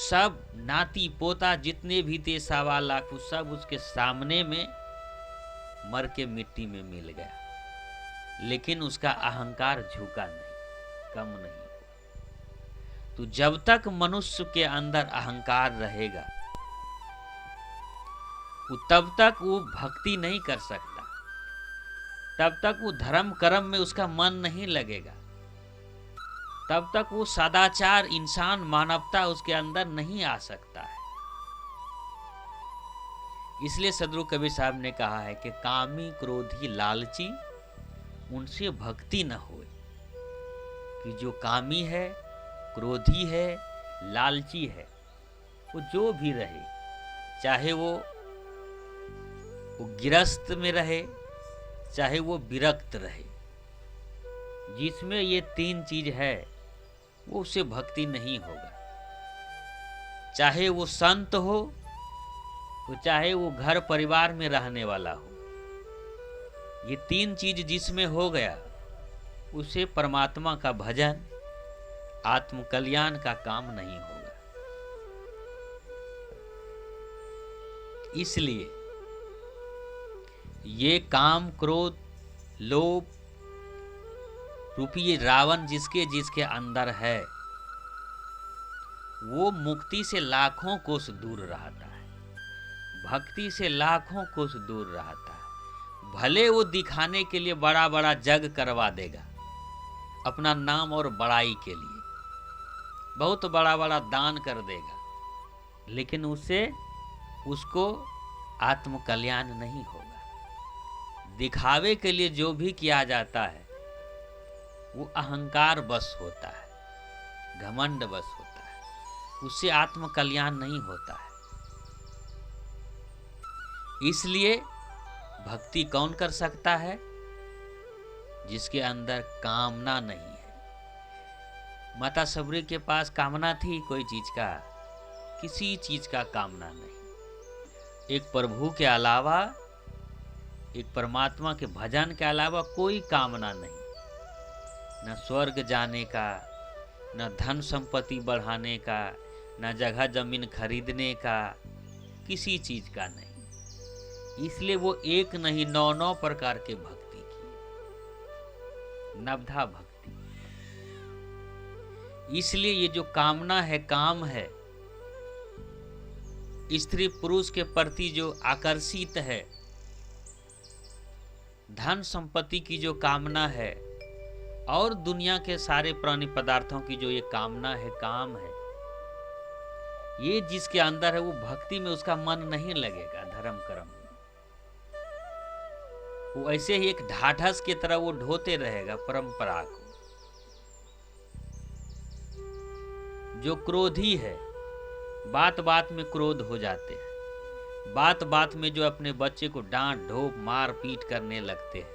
सब नाती पोता जितने भी थे 1.25 लाख, वो सब उसके सामने में मर के मिट्टी में मिल गया। लेकिन उसका अहंकार झुका नहीं, कम नहीं हुआ। तो जब तक मनुष्य के अंदर अहंकार रहेगा, तब तक वो भक्ति नहीं कर सकता, तब तक वो धर्म कर्म में उसका मन नहीं लगेगा, तब तक वो सदाचार, इंसान, मानवता उसके अंदर नहीं आ सकता है। इसलिए सदगुरु कबीर साहब ने कहा है कि कामी क्रोधी लालची उनसे भक्ति न होए। कि जो कामी है, क्रोधी है, लालची है, वो जो भी रहे, चाहे वो गिरस्त में रहे, चाहे वो विरक्त रहे, जिसमें ये 3 चीज है वो उससे भक्ति नहीं होगा। चाहे वो संत हो, तो चाहे वो घर परिवार में रहने वाला हो, ये 3 चीज जिसमें हो गया, उसे परमात्मा का भजन, आत्म कल्याण का काम नहीं होगा। इसलिए ये काम, क्रोध, लोभ रूपी रावण जिसके अंदर है, वो मुक्ति से लाखों कोस दूर रहता है, भक्ति से लाखों कोस दूर रहता है। भले वो दिखाने के लिए बड़ा बड़ा जग करवा देगा, अपना नाम और बड़ाई के लिए बहुत बड़ा बड़ा दान कर देगा, लेकिन उससे उसको आत्म कल्याण नहीं होगा। दिखावे के लिए जो भी किया जाता है वो अहंकार बस होता है, घमंड बस होता है, उससे आत्म कल्याण नहीं होता है। इसलिए भक्ति कौन कर सकता है? जिसके अंदर कामना नहीं है। माता सबरी के पास कामना थी कोई चीज का? किसी चीज का कामना नहीं। एक प्रभु के अलावा, एक परमात्मा के भजन के अलावा कोई कामना नहीं। न स्वर्ग जाने का, न धन संपत्ति बढ़ाने का, न जगह जमीन खरीदने का, किसी चीज का नहीं। इसलिए वो एक नहीं 9 प्रकार के भक्ति की, नवधा भक्ति। इसलिए ये जो कामना है, काम है, स्त्री पुरुष के प्रति जो आकर्षित है, धन संपत्ति की जो कामना है, और दुनिया के सारे प्राणी पदार्थों की जो ये कामना है, काम है, ये जिसके अंदर है, वो भक्ति में उसका मन नहीं लगेगा, धर्म कर्म में। वो ऐसे ही एक ढाढ़स की तरह वो ढोते रहेगा परंपरा को। जो क्रोधी है, बात बात में क्रोध हो जाते हैं, बात बात में जो अपने बच्चे को डांट ढोप मार पीट करने लगते हैं,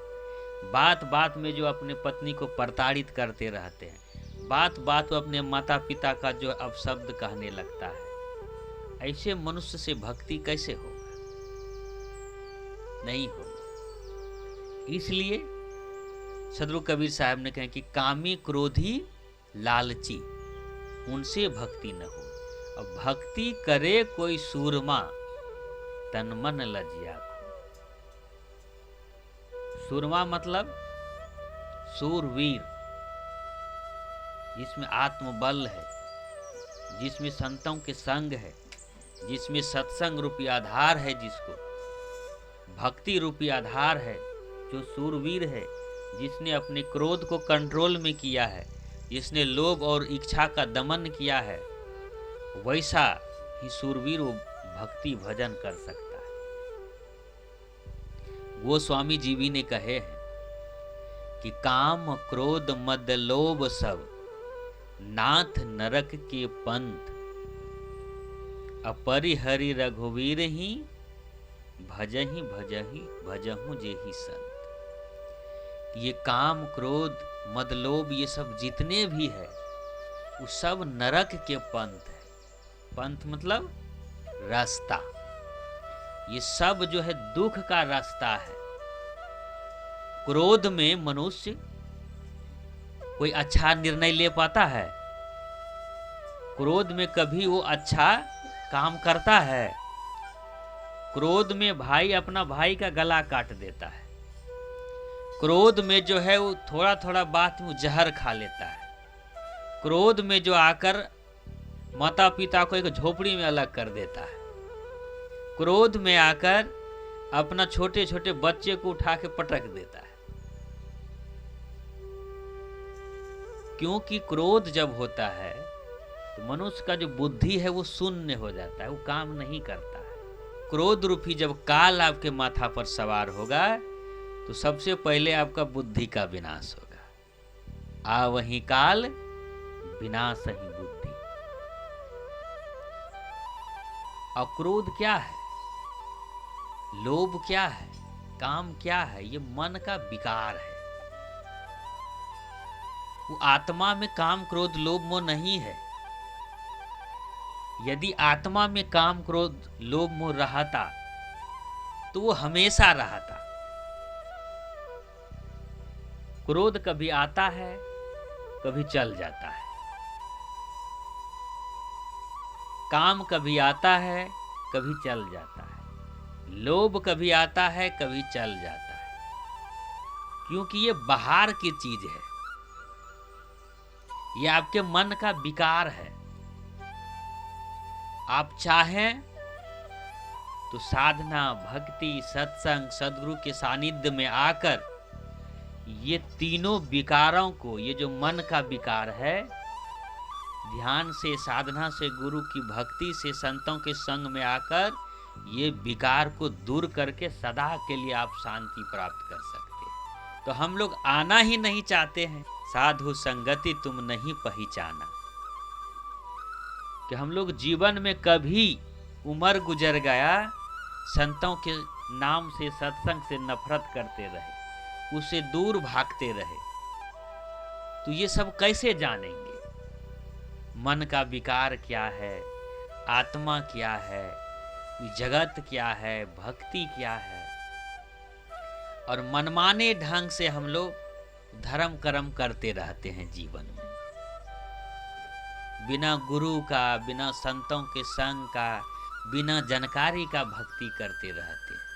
बात बात में जो अपने पत्नी को प्रताड़ित करते रहते हैं, बात बात में अपने माता पिता का जो अपशब्द कहने लगता है, ऐसे मनुष्य से भक्ति कैसे होगा? नहीं होगा। इसलिए सदगुरु कबीर साहब ने कहा कि कामी क्रोधी लालची उनसे भक्ति न हो। अब भक्ति करे कोई सूरमा, तन मन लजिया को। सूरमा मतलब सूरवीर, जिसमें आत्मबल है, जिसमें संतों के संग है, जिसमें सत्संग रूपी आधार है, जिसको भक्ति रूपी आधार है, जो सूरवीर है, जिसने अपने क्रोध को कंट्रोल में किया है, जिसने लोभ और इच्छा का दमन किया है, वैसा ही सूरवीर वो भक्ति भजन कर सकता है। गोस्वामी जी भी ने कहे हैं कि काम क्रोध मद लोभ सब नाथ नरक के पंथ, अपरिहरि रघुवीर ही भजही भजही भजहूं जेहि संत। ये काम क्रोध मद लोभ ये सब जितने भी है, वो सब नरक के पंथ है। पंथ मतलब रास्ता। ये सब जो है दुख का रास्ता है। क्रोध में मनुष्य कोई अच्छा निर्णय ले पाता है? क्रोध में कभी वो अच्छा काम करता है? क्रोध में भाई अपना भाई का गला काट देता है। क्रोध में जो है वो थोड़ा थोड़ा बात में जहर खा लेता है। क्रोध में जो आकर माता पिता को एक झोपड़ी में अलग कर देता है। क्रोध में आकर अपना छोटे छोटे बच्चे को उठा के पटक देता है। क्योंकि क्रोध जब होता है तो मनुष्य का जो बुद्धि है वो शून्य हो जाता है, वो काम नहीं करता है। क्रोध रूपी जब काल आपके माथा पर सवार होगा तो सबसे पहले आपका बुद्धि का विनाश होगा। आ वही काल विनाश ही बुद्धि। अक्रोध क्या है? लोभ क्या है? काम क्या है? ये मन का विकार है। वो आत्मा में काम क्रोध लोभ मोह नहीं है। यदि आत्मा में काम क्रोध लोभ मोह रहता तो वो हमेशा रहता। क्रोध कभी आता है, कभी चल जाता है। काम कभी आता है, कभी चल जाता है। लोभ कभी आता है, कभी चल जाता है। क्योंकि ये बाहर की चीज है, ये आपके मन का विकार है। आप चाहें तो साधना, भक्ति, सत्संग, सद्गुरु के सानिध्य में आकर ये तीनों विकारों को, ये जो मन का विकार है, ध्यान से, साधना से, गुरु की भक्ति से, संतों के संग में आकर ये विकार को दूर करके सदा के लिए आप शांति प्राप्त कर सकते हैं। तो हम लोग आना ही नहीं चाहते हैं। साधु संगति तुम नहीं पहचाना, कि हम लोग जीवन में कभी उम्र गुजर गया, संतों के नाम से, सत्संग से नफरत करते रहे, उससे दूर भागते रहे, तो ये सब कैसे जानेंगे? मन का विकार क्या है, आत्मा क्या है, जगत क्या है, भक्ति क्या है। और मनमाने ढंग से हम लोग धर्म कर्म करते रहते हैं जीवन में, बिना गुरु का, बिना संतों के संग का, बिना जानकारी का भक्ति करते रहते हैं।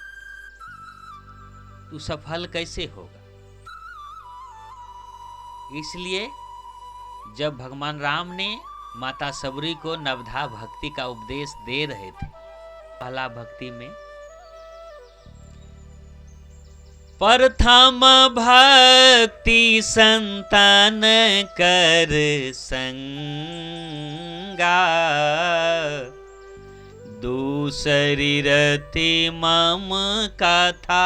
तो सफल कैसे होगा? इसलिए जब भगवान राम ने माता सबरी को नवधा भक्ति का उपदेश दे रहे थे, पहला भक्ति में प्रथम भक्ति संतान कर संगा, दूसरी रति मम कथा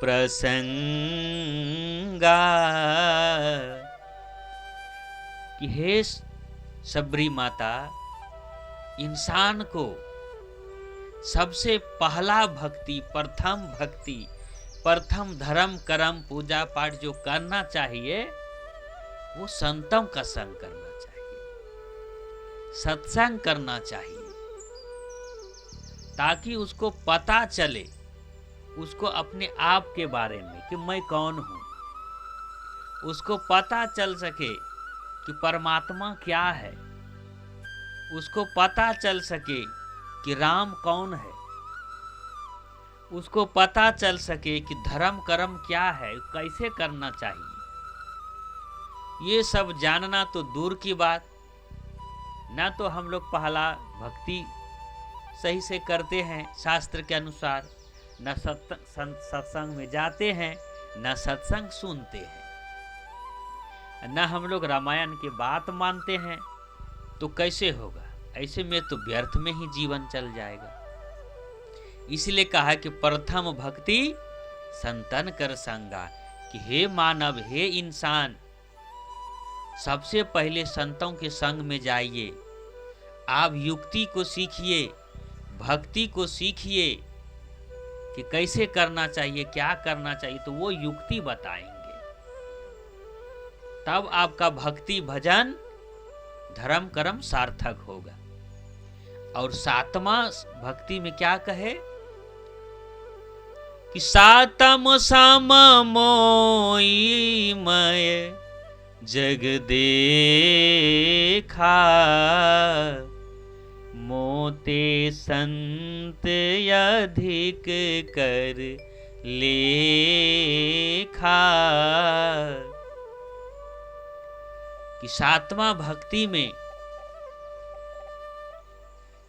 प्रसंगा। कि हे सबरी माता, इंसान को सबसे पहला भक्ति, प्रथम भक्ति, प्रथम धर्म कर्म पूजा पाठ जो करना चाहिए वो संतों का संग करना चाहिए, सत्संग करना चाहिए, ताकि उसको पता चले, उसको अपने आप के बारे में कि मैं कौन हूं, उसको पता चल सके कि परमात्मा क्या है, उसको पता चल सके कि राम कौन है, उसको पता चल सके कि धर्म कर्म क्या है, कैसे करना चाहिए। ये सब जानना तो दूर की बात, ना तो हम लोग पहला भक्ति सही से करते हैं शास्त्र के अनुसार, न सत्संग में जाते हैं, न सत्संग सुनते हैं, न हम लोग रामायण की बात मानते हैं। तो कैसे होगा? ऐसे में तो व्यर्थ में ही जीवन चल जाएगा। इसलिए कहा कि प्रथम भक्ति संतन कर संगा, कि हे मानव, हे इंसान, सबसे पहले संतों के संग में जाइए, आप युक्ति को सीखिए, भक्ति को सीखिए कि कैसे करना चाहिए, क्या करना चाहिए, तो वो युक्ति बताएंगे। तब आपका भक्ति भजन धर्म कर्म सार्थक होगा। और सातवां भक्ति में क्या कहे? कि सातम सम मोई मय जग देखा, मोते संत अधिक कर लेखा। कि सातवां भक्ति में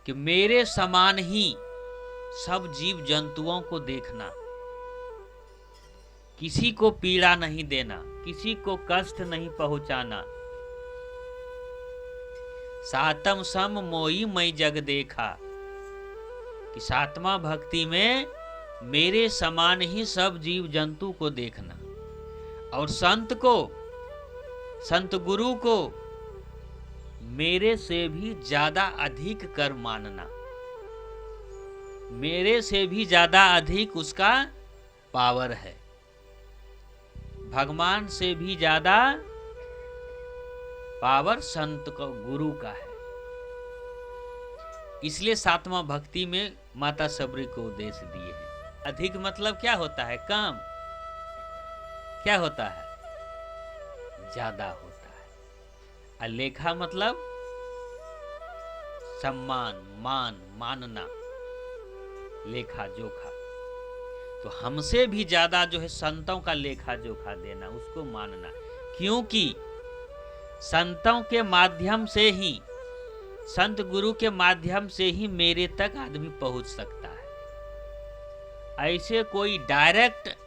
कि मेरे समान ही सब जीव जंतुओं को देखना, किसी को पीड़ा नहीं देना, किसी को कष्ट नहीं पहुंचाना। सातम सम मोई मई जग देखा, कि सातवां भक्ति में मेरे समान ही सब जीव जंतु को देखना, और संत को, संत गुरु को मेरे से भी ज्यादा अधिक कर मानना, मेरे से भी ज्यादा अधिक उसका पावर है, भगवान से भी ज्यादा पावर संत का, गुरु का है। इसलिए सातवां भक्ति में माता सबरी को उपदेश दिए हैं। अधिक मतलब क्या होता है? कम। क्या होता है? ज्यादा होता है। अलेखा मतलब सम्मान, मान, मानना, लेखा जोखा। तो हमसे भी ज्यादा जो है संतों का लेखा जोखा देना, उसको मानना, क्योंकि संतों के माध्यम से ही, संत गुरु के माध्यम से ही मेरे तक आदमी पहुंच सकता है। ऐसे कोई डायरेक्ट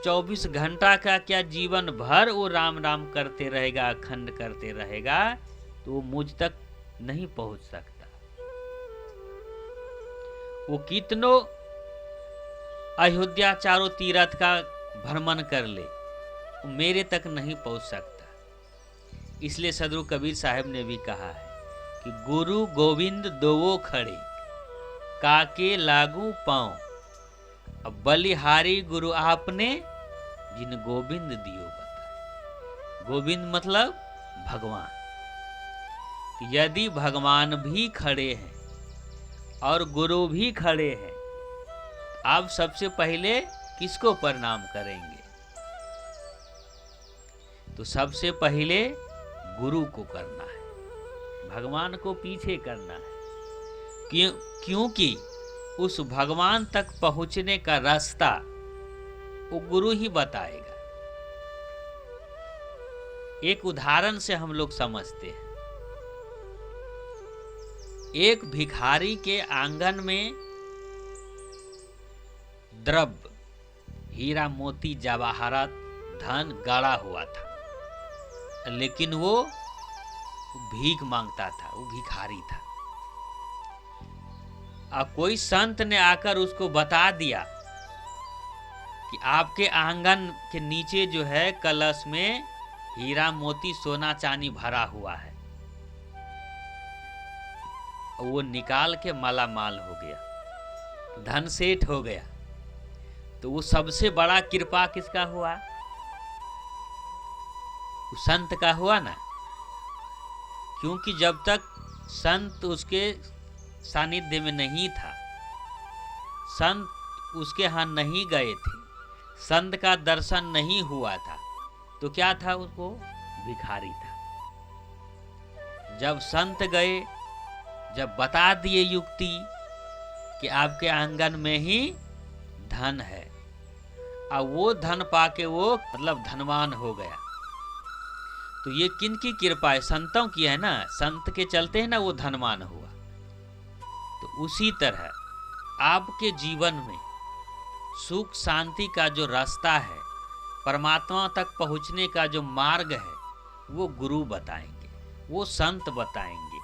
24 घंटा का क्या जीवन भर वो राम राम करते रहेगा, अखंड करते रहेगा, तो वो मुझ तक नहीं पहुंच सकता। वो कितनों अयोध्या चारों तीर्थ का भ्रमण कर ले, वो मेरे तक नहीं पहुंच सकता। इसलिए सदगुरु कबीर साहब ने भी कहा है कि गुरु गोविंद दोवो खड़े, काके लागू पांव, अब बलिहारी गुरु आपने, जिन गोविंद दियो बताए। गोविंद मतलब भगवान। यदि भगवान भी खड़े हैं और गुरु भी खड़े हैं, आप सबसे पहले किसको प्रणाम करेंगे? तो सबसे पहले गुरु को करना है, भगवान को पीछे करना है। क्योंकि उस भगवान तक पहुंचने का रास्ता वो गुरु ही बताएगा। एक उदाहरण से हम लोग समझते हैं। एक भिखारी के आंगन में द्रव्य, हीरा मोती जवाहरात धन गड़ा हुआ था, लेकिन वो भीख मांगता था, वो भिखारी था। अब कोई संत ने आकर उसको बता दिया कि आपके आंगन के नीचे जो है कलश में हीरा मोती सोना चांदी भरा हुआ है। वो निकाल के मालामाल हो गया, धन सेठ हो गया। तो वो सबसे बड़ा कृपा किसका हुआ? संत का हुआ ना। क्योंकि जब तक संत उसके सानिध्य में नहीं था, संत उसके यहाँ नहीं गए थे, संत का दर्शन नहीं हुआ था, तो क्या था? उसको भिखारी था। जब संत गए, जब बता दिए युक्ति कि आपके आंगन में ही धन है, अब वो धन पाके वो मतलब धनवान हो गया। तो ये किन की कृपा है? संतों की है ना। संत के चलते है ना वो धनवान हुआ। तो उसी तरह आपके जीवन में सुख शांति का जो रास्ता है, परमात्मा तक पहुंचने का जो मार्ग है, वो गुरु बताएंगे, वो संत बताएंगे।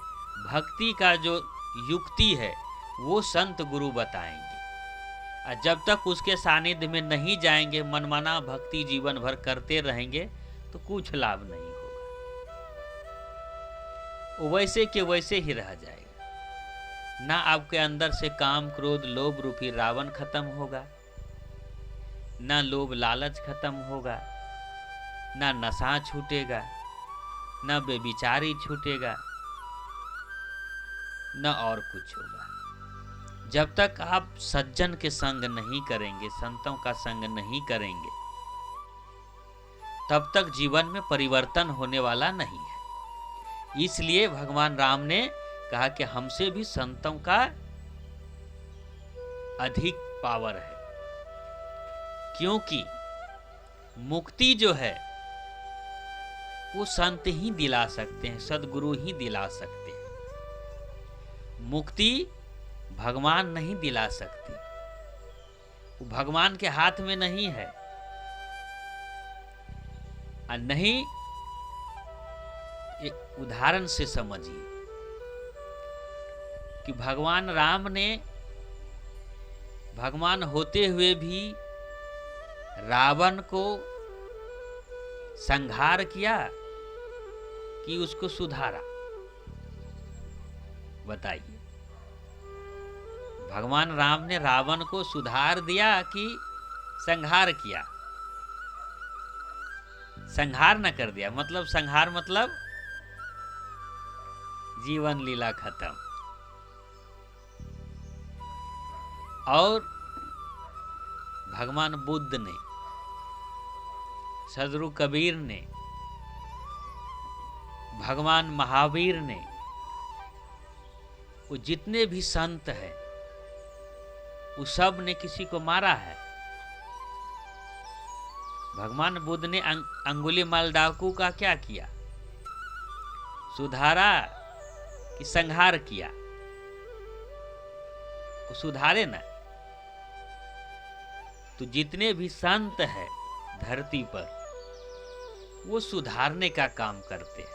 भक्ति का जो युक्ति है वो संत गुरु बताएंगे। और जब तक उसके सानिध्य में नहीं जाएंगे, मनमाना भक्ति जीवन भर करते रहेंगे, तो कुछ लाभ नहीं होगा। वैसे के वैसे ही रह जाएगा। ना आपके अंदर से काम क्रोध लोभ रूपी रावण खत्म होगा, ना लोभ लालच खत्म होगा, ना नशा छूटेगा, ना बेविचारी छूटेगा, ना और कुछ होगा। जब तक आप सज्जन के संग नहीं करेंगे, संतों का संग नहीं करेंगे, तब तक जीवन में परिवर्तन होने वाला नहीं है। इसलिए भगवान राम ने कहा कि हमसे भी संतों का अधिक पावर है, क्योंकि मुक्ति जो है वो संत ही दिला सकते हैं, सद्गुरु ही दिला सकते हैं। मुक्ति भगवान नहीं दिला सकते, वो भगवान के हाथ में नहीं है। और नहीं, एक उदाहरण से समझिए कि भगवान राम ने भगवान होते हुए भी रावण को संहार किया कि उसको सुधारा? बताइए, भगवान राम ने रावण को सुधार दिया कि संहार किया? संहार न कर दिया, मतलब संहार मतलब जीवन लीला खत्म। और भगवान बुद्ध ने, सदगुरु कबीर ने, भगवान महावीर ने, वो जितने भी संत हैं, वो सब ने किसी को मारा है? भगवान बुद्ध ने अंगुलीमाल डाकू का क्या किया? सुधारा कि संहार किया? वो सुधारे ना। तो जितने भी संत हैं धरती पर, वो सुधारने का काम करते हैं,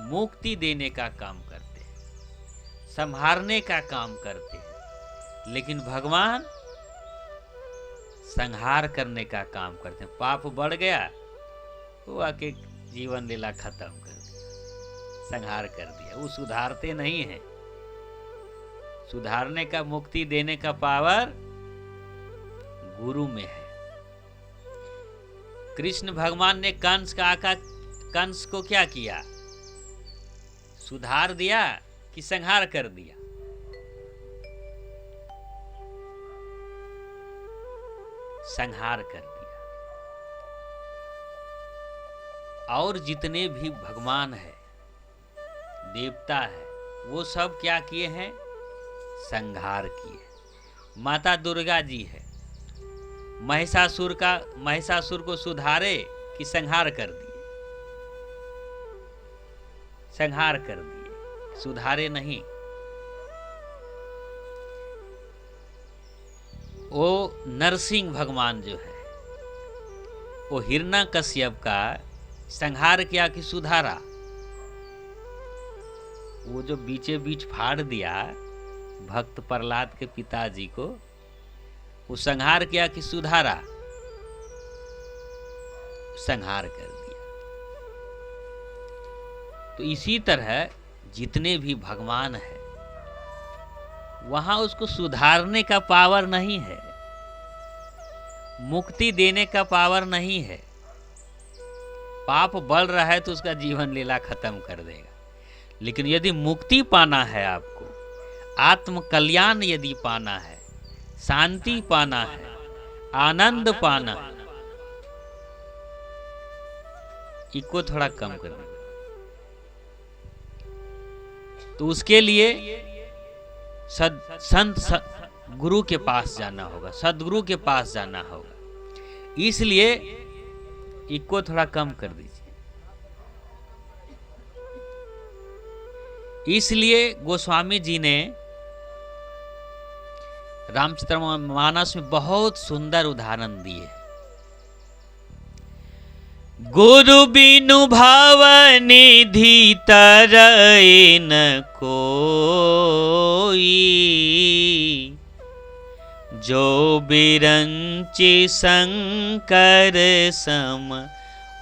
मुक्ति देने का काम करते हैं, संहारने का काम करते हैं। लेकिन भगवान संहार करने का काम करते हैं। पाप बढ़ गया, वो आके जीवन लीला खत्म कर दिया, संहार कर दिया। वो सुधारते नहीं हैं। सुधारने का, मुक्ति देने का पावर गुरु में है। कृष्ण भगवान ने कंस को क्या किया? सुधार दिया कि संहार कर दिया? संहार कर दिया। और जितने भी भगवान है, देवता है, वो सब क्या किए हैं? संहार किए। माता दुर्गा जी है, महिषासुर को सुधारे कि संहार कर दिए? संहार कर दिए, सुधारे नहीं। वो नरसिंह भगवान जो है, वो हिरण्यकश्यप का संहार किया कि सुधारा? वो जो बीचे बीच फाड़ दिया भक्त प्रहलाद के पिताजी को, वो संहार किया कि सुधारा? संहार कर दिया। तो इसी तरह जितने भी भगवान है, वहां उसको सुधारने का पावर नहीं है, मुक्ति देने का पावर नहीं है। पाप बढ़ रहा है तो उसका जीवन लीला खत्म कर देगा। लेकिन यदि मुक्ति पाना है, आपको आत्म कल्याण यदि पाना है, शांति पाना है, आनंद पाना है, इसको थोड़ा कम कर दें। तो उसके लिए गुरु के पास जाना होगा, सदगुरु के पास जाना होगा। इसलिए इसको थोड़ा कम कर दीजिए। इसलिए गोस्वामी जी ने रामचरितमानस में बहुत सुंदर उदाहरण दिए। गुरु बिनु भव निधि तरय न कोई, जो बिरंचि शंकर सम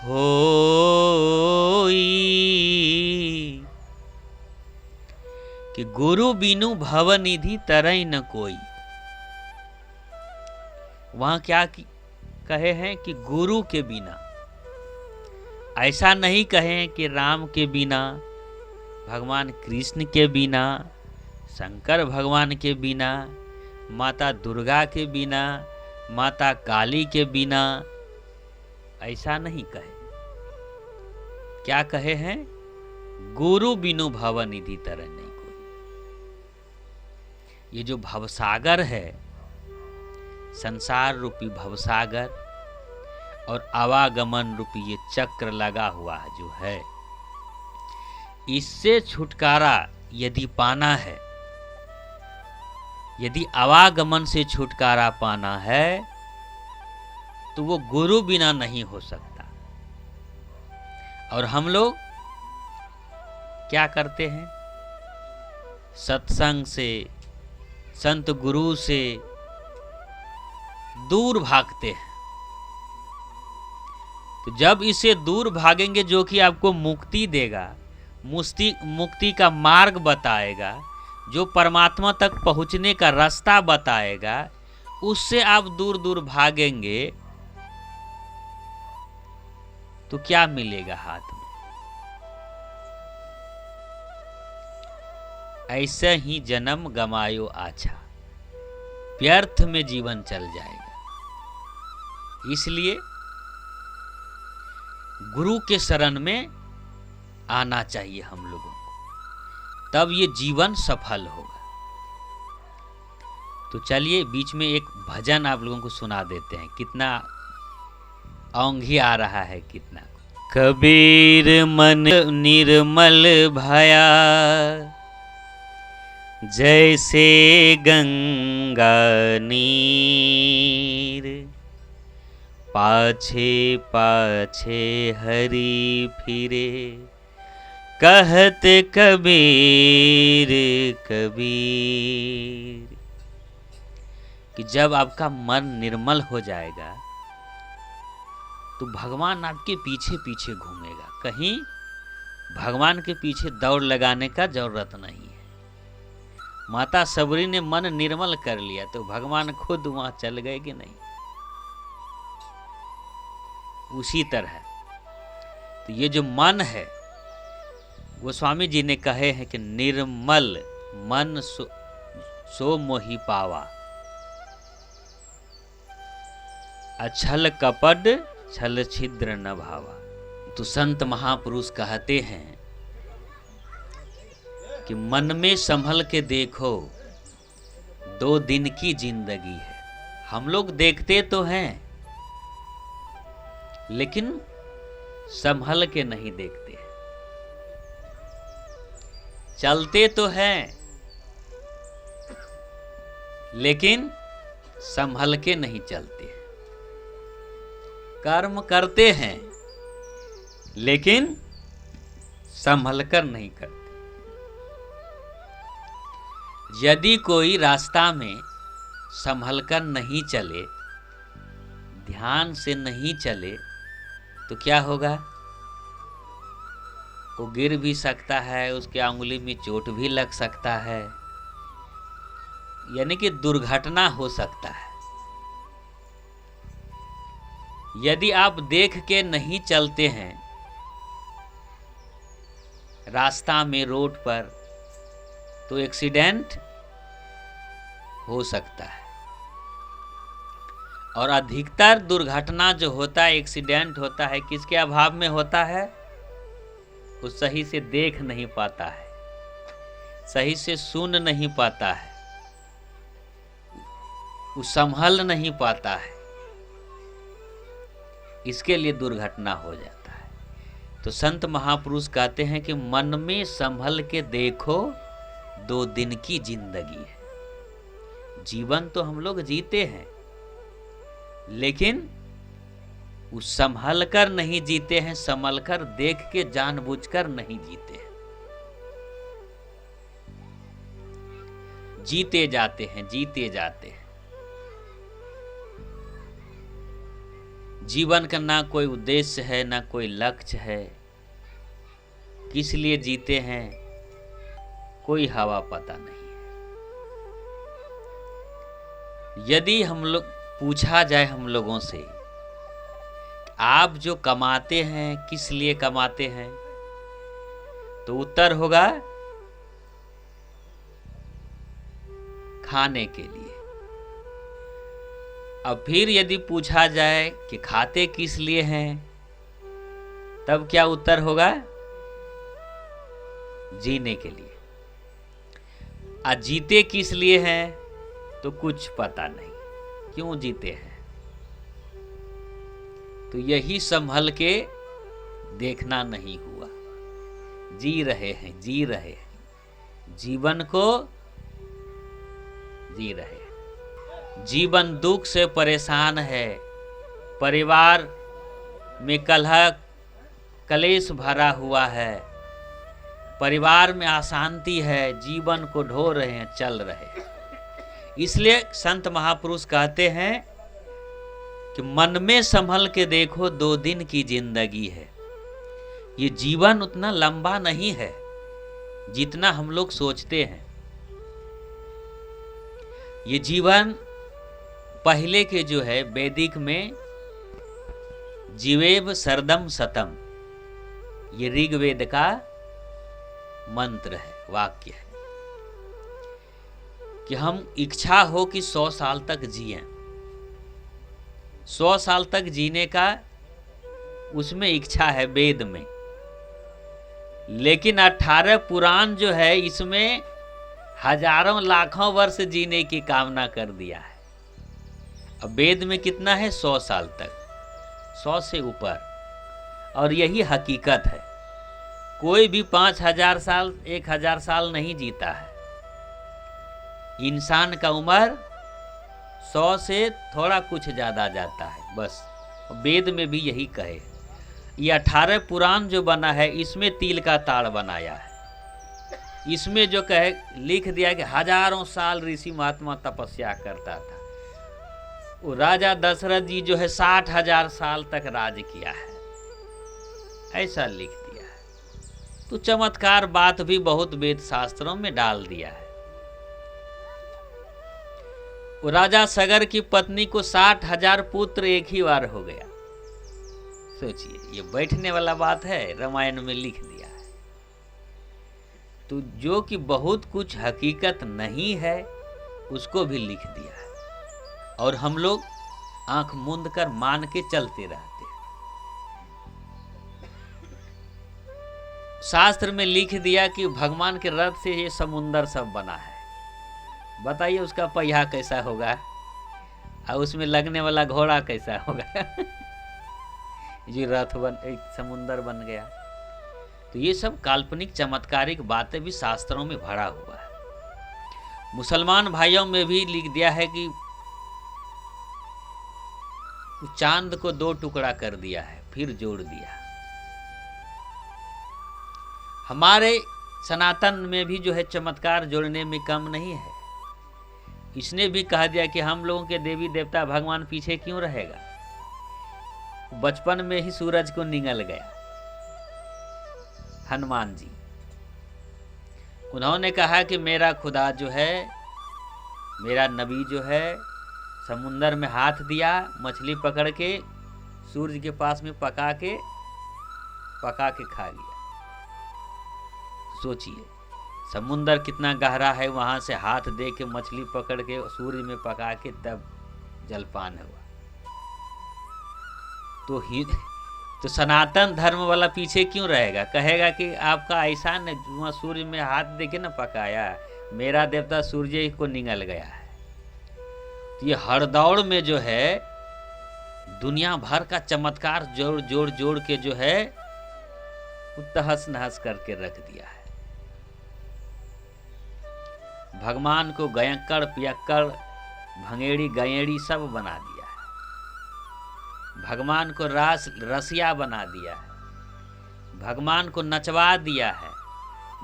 होई। कि गुरु बिनु भव निधि तरय न कोई। वहां क्या कहे हैं कि गुरु के बिना, ऐसा नहीं कहे कि राम के बिना, भगवान कृष्ण के बिना, शंकर भगवान के बिना, माता दुर्गा के बिना, माता काली के बिना, ऐसा नहीं कहे। क्या कहे हैं? गुरु बिनु भव निधि तरह नहीं कोई। ये जो भवसागर है, संसार रूपी भवसागर और आवागमन रूपी ये चक्र लगा हुआ है जो है, इससे छुटकारा यदि पाना है, यदि आवागमन से छुटकारा पाना है, तो वो गुरु बिना नहीं हो सकता। और हम लोग क्या करते हैं? सत्संग से, संत गुरु से दूर भागते हैं। तो जब इसे दूर भागेंगे, जो कि आपको मुक्ति देगा, मुक्ति का मार्ग बताएगा, जो परमात्मा तक पहुंचने का रास्ता बताएगा, उससे आप दूर दूर भागेंगे तो क्या मिलेगा हाथ में? ऐसे ही जन्म गमायो आछा, व्यर्थ में जीवन चल जाएगा। इसलिए गुरु के शरण में आना चाहिए हम लोगों को, तब ये जीवन सफल होगा। तो चलिए बीच में एक भजन आप लोगों को सुना देते हैं। कितना औंधी आ रहा है, कितना। कबीर मन निर्मल भया, जैसे गंगा नीर, पाछे पाछे हरि फिरे, कहत कबीर कबीर। कि जब आपका मन निर्मल हो जाएगा तो भगवान आपके पीछे पीछे घूमेगा। कहीं भगवान के पीछे दौड़ लगाने का जरूरत नहीं है। माता सबरी ने मन निर्मल कर लिया तो भगवान खुद वहां चल गए कि नहीं? उसी तरह तो ये जो मन है, वो स्वामी जी ने कहे हैं कि निर्मल मन सो मोहि पावा, अछल कपट छल छिद्र न भावा। तो संत महापुरुष कहते हैं कि मन में संभल के देखो, 2 दिन की जिंदगी है। हम लोग देखते तो हैं लेकिन संभल के नहीं देखते हैं। चलते तो हैं लेकिन संभल के नहीं चलते हैं। कर्म करते हैं लेकिन संभल कर नहीं करते। यदि कोई रास्ता में संभल कर नहीं चले, ध्यान से नहीं चले, तो क्या होगा? वो गिर भी सकता है, उसके अंगुली में चोट भी लग सकता है, यानी कि दुर्घटना हो सकता है। यदि आप देख के नहीं चलते हैं रास्ता में, रोड पर, तो एक्सीडेंट हो सकता है। और अधिकतर दुर्घटना जो होता है, एक्सीडेंट होता है, किसके अभाव में होता है? वो सही से देख नहीं पाता है, सही से सुन नहीं पाता है, वो संभल नहीं पाता है, इसके लिए दुर्घटना हो जाता है। तो संत महापुरुष कहते हैं कि मन में संभल के देखो, 2 दिन की जिंदगी है। जीवन तो हम लोग जीते हैं लेकिन वो संभल कर नहीं जीते हैं, संभल कर देख के जानबूझकर नहीं जीते हैं। जीते जाते हैं, जीते जाते हैं। जीवन का ना कोई उद्देश्य है, ना कोई लक्ष्य है। किस लिए जीते हैं, कोई हवा पता नहीं है। यदि हम लोग पूछा जाए हम लोगों से, आप जो कमाते हैं किस लिए कमाते हैं, तो उत्तर होगा खाने के लिए। अब फिर यदि पूछा जाए कि खाते किस लिए हैं, तब क्या उत्तर होगा? जीने के लिए। जीते किस लिए हैं तो कुछ पता नहीं, क्यों जीते हैं। तो यही संभल के देखना नहीं हुआ। जी रहे हैं, जी रहे हैं, जीवन को जी रहे हैं। जीवन दुख से परेशान है, परिवार में कलह कलेश भरा हुआ है, परिवार में अशांति है, जीवन को ढो रहे हैं, चल रहे हैं। इसलिए संत महापुरुष कहते हैं कि मन में संभल के देखो, 2 दिन की जिंदगी है। ये जीवन उतना लंबा नहीं है जितना हम लोग सोचते हैं। ये जीवन पहले के जो है वैदिक में जीवेव शरदम शतम, ये ऋग्वेद का मंत्र है, वाक्य है कि हम इच्छा हो कि 100 साल तक जिएं। 100 साल तक जीने का उसमें इच्छा है वेद में, लेकिन 18 पुराण जो है इसमें हजारों लाखों वर्ष जीने की कामना कर दिया है। अब वेद में कितना है? 100 साल तक, 100 से ऊपर। और यही हकीकत है, कोई भी 5000 साल 1000 साल नहीं जीता है। इंसान का उम्र 100 से थोड़ा कुछ ज़्यादा जाता है बस। वेद में भी यही कहे। ये 18 पुराण जो बना है इसमें तिल का ताड़ बनाया है। इसमें जो कहे लिख दिया कि हजारों साल ऋषि महात्मा तपस्या करता था। वो राजा दशरथ जी जो है 60,000 साल तक राज किया है, ऐसा लिख दिया है। तो चमत्कार बात भी बहुत वेद शास्त्रों में डाल दिया है। वो राजा सगर की पत्नी को 60,000 पुत्र एक ही बार हो गया। सोचिए, ये बैठने वाला बात है, रामायण में लिख दिया है। तो जो कि बहुत कुछ हकीकत नहीं है उसको भी लिख दिया है, और हम लोग आंख मूंद कर मान के चलते रहते हैं। शास्त्र में लिख दिया कि भगवान के रथ से ये समुंदर सब बना है। बताइए उसका पहिया कैसा होगा और उसमें लगने वाला घोड़ा कैसा होगा। जो रथ एक समुंदर बन गया। तो ये सब काल्पनिक चमत्कारिक बातें भी शास्त्रों में भरा हुआ है। मुसलमान भाइयों में भी लिख दिया है कि चांद को 2 टुकड़ा कर दिया है, फिर जोड़ दिया। हमारे सनातन में भी जो है चमत्कार जोड़ने में कम नहीं है। इसने भी कह दिया कि हम लोगों के देवी देवता भगवान पीछे क्यों रहेगा, बचपन में ही सूरज को निगल गया। हनुमान जी, उन्होंने कहा कि मेरा खुदा जो है, मेरा नबी जो है, समुंदर में हाथ दिया, मछली पकड़ के सूरज के पास में पका के खा लिया। सोचिए समुंदर कितना गहरा है, वहां से हाथ दे के मछली पकड़ के सूरज में पका के तब जलपान हुआ। तो सनातन धर्म वाला पीछे क्यों रहेगा, कहेगा कि आपका ऐसा न वहाँ सूर्य में हाथ दे के न पकाया, मेरा देवता सूर्य को निगल गया है। तो ये हरदौड़ में जो है दुनिया भर का चमत्कार जोड़ जोड़ जोड़ के जो है वो तहस नहस करके रख दिया है। भगवान को गयक्कड़ पियक्कड़ भंगेड़ी गयेड़ी सब बना दिया है। भगवान को रसिया बना दिया है। भगवान को नचवा दिया है।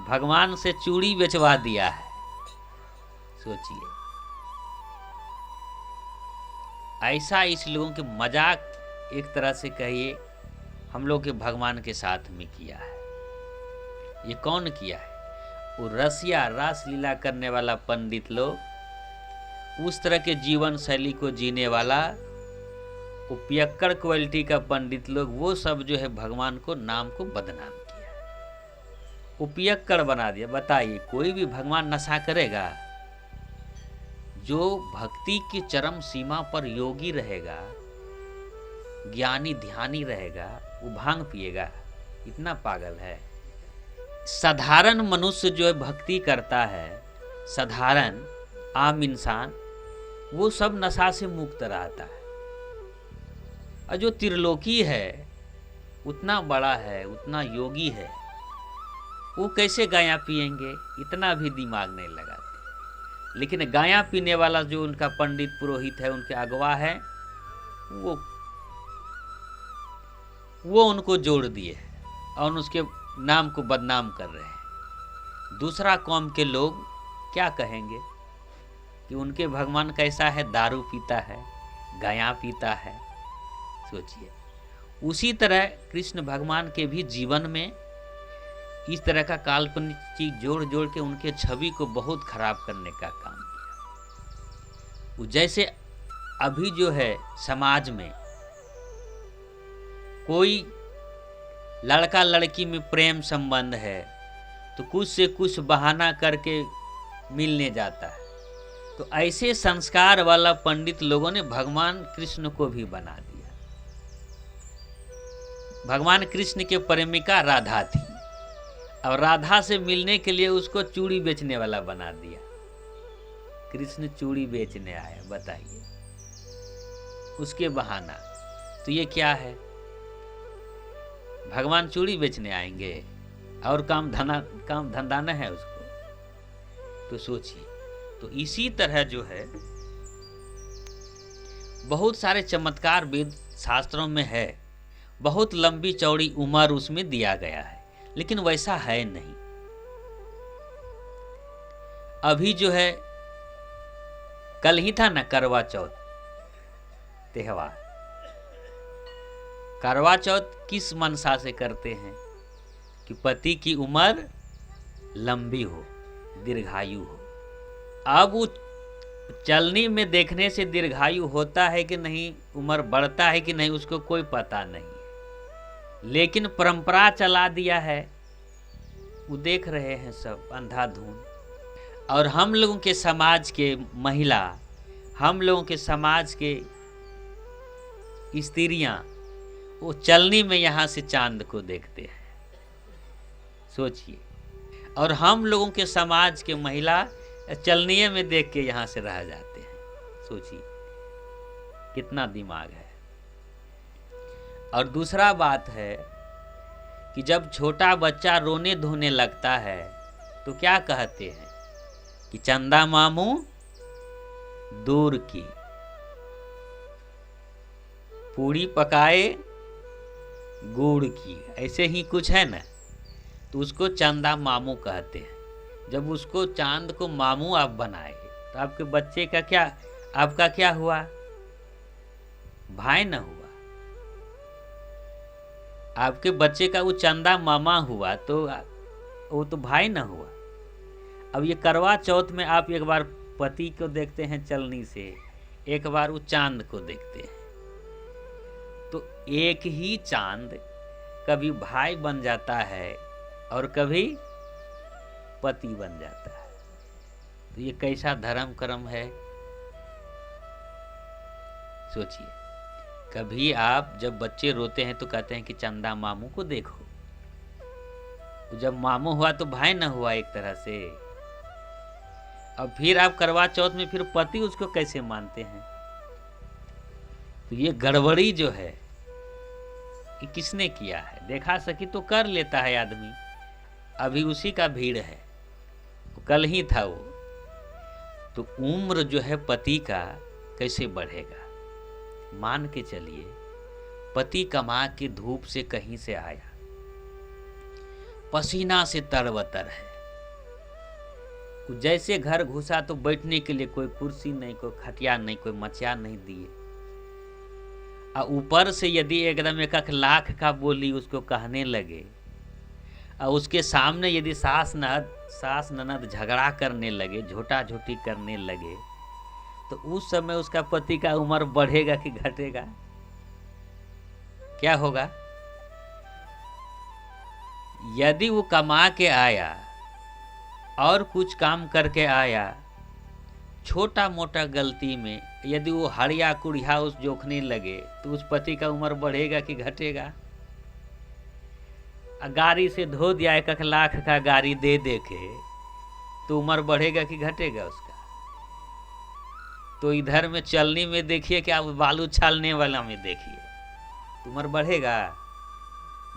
भगवान से चूड़ी बेचवा दिया है। सोचिए, ऐसा इस लोगों के मजाक एक तरह से कहिए हम लोग के भगवान के साथ में किया है। ये कौन किया है? वो रसिया रास लीला करने वाला पंडित लोग, उस तरह के जीवन शैली को जीने वाला वो पियक्कड़ क्वालिटी का पंडित लोग, वो सब जो है भगवान को नाम को बदनाम किया, वो पियक्कड़ बना दिया। बताइए कोई भी भगवान नशा करेगा? जो भक्ति की चरम सीमा पर योगी रहेगा, ज्ञानी ध्यानी रहेगा, वो भांग पिएगा? इतना पागल है। साधारण मनुष्य जो है भक्ति करता है, साधारण आम इंसान, वो सब नशा से मुक्त रहता है। और जो त्रिलोकी है, उतना बड़ा है, उतना योगी है, वो कैसे गाया पिएंगे? इतना भी दिमाग नहीं लगाते। लेकिन गाया पीने वाला जो उनका पंडित पुरोहित है, उनके अगवा है, वो उनको जोड़ दिए और उसके नाम को बदनाम कर रहे हैं। दूसरा कौम के लोग क्या कहेंगे कि उनके भगवान कैसा है? दारू पीता है, गाया पीता है। सोचिए। उसी तरह कृष्ण भगवान के भी जीवन में इस तरह का काल्पनिक चीज जोड़ जोड़ के उनके छवि को बहुत खराब करने का काम किया। जैसे अभी जो है समाज में कोई लड़का लड़की में प्रेम संबंध है तो कुछ से कुछ बहाना करके मिलने जाता है। तो ऐसे संस्कार वाला पंडित लोगों ने भगवान कृष्ण को भी बना दिया। भगवान कृष्ण के प्रेमिका राधा थी और राधा से मिलने के लिए उसको चूड़ी बेचने वाला बना दिया। कृष्ण चूड़ी बेचने आया, बताइए, उसके बहाना। तो ये क्या है? भगवान चूड़ी बेचने आएंगे और काम धंधा न है उसको? तो सोचिए। तो इसी तरह जो है बहुत सारे चमत्कार वेद शास्त्रों में है, बहुत लंबी चौड़ी उम्र उसमें दिया गया है, लेकिन वैसा है नहीं। अभी जो है, कल ही था ना करवा चौथ त्योहार। करवा चौथ किस मनसा से करते हैं? कि पति की उम्र लंबी हो, दीर्घायु हो। अब वो चलनी में देखने से दीर्घायु होता है कि नहीं, उम्र बढ़ता है कि नहीं, उसको कोई पता नहीं है। लेकिन परंपरा चला दिया है, वो देख रहे हैं सब अंधाधुन। और हम लोगों के समाज के महिला, हम लोगों के समाज के स्त्रियां वो चलनी में यहाँ से चांद को देखते हैं। सोचिए। और हम लोगों के समाज के महिला चलनिए में देख के यहाँ से रह जाते हैं। सोचिए कितना दिमाग है। और दूसरा बात है कि जब छोटा बच्चा रोने धोने लगता है तो क्या कहते हैं कि चंदा मामू दूर की, पूड़ी पकाए गुड़ की, ऐसे ही कुछ है ना। तो उसको चंदा मामू कहते हैं। जब उसको चांद को मामू आप बनाए तो आपके बच्चे का क्या, आपका क्या हुआ? भाई न हुआ। आपके बच्चे का वो चंदा मामा हुआ तो वो तो भाई न हुआ। अब ये करवा चौथ में आप एक बार पति को देखते हैं चलनी से, एक बार वो चांद को देखते हैं। तो एक ही चांद कभी भाई बन जाता है और कभी पति बन जाता है। तो ये कैसा धर्म कर्म है? सोचिए। कभी आप जब बच्चे रोते हैं तो कहते हैं कि चंदा मामू को देखो। तो जब मामू हुआ तो भाई न हुआ एक तरह से। अब फिर आप करवा चौथ में फिर पति उसको कैसे मानते हैं? तो ये गड़बड़ी जो है ये किसने किया है? देखा सकी तो कर लेता है आदमी। अभी उसी का भीड़ है, कल ही था वो। तो उम्र जो है पति का कैसे बढ़ेगा? मान के चलिए पति कमा के धूप से कहीं से आया, पसीना से तरबतर है, जैसे घर घुसा तो बैठने के लिए कोई कुर्सी नहीं, कोई खटिया नहीं, कोई मचिया नहीं दिए। और ऊपर से यदि एकदम 1 लाख का बोली उसको कहने लगे और उसके सामने यदि सास ननद झगड़ा करने लगे, झोटा झोटी करने लगे, तो उस समय उसका पति का उम्र बढ़ेगा कि घटेगा? क्या होगा? यदि वो कमा के आया और कुछ काम करके आया छोटा मोटा गलती में यदि वो हड़िया कुड़िया उस जोखने लगे तो उस पति का उम्र बढ़ेगा कि घटेगा? गाड़ी से धो दिया 1 लाख का गाड़ी दे दे के तो उम्र बढ़ेगा कि घटेगा उसका? तो इधर में चलनी में देखिए कि आप बालू छालने वाला में देखिए तो उम्र बढ़ेगा?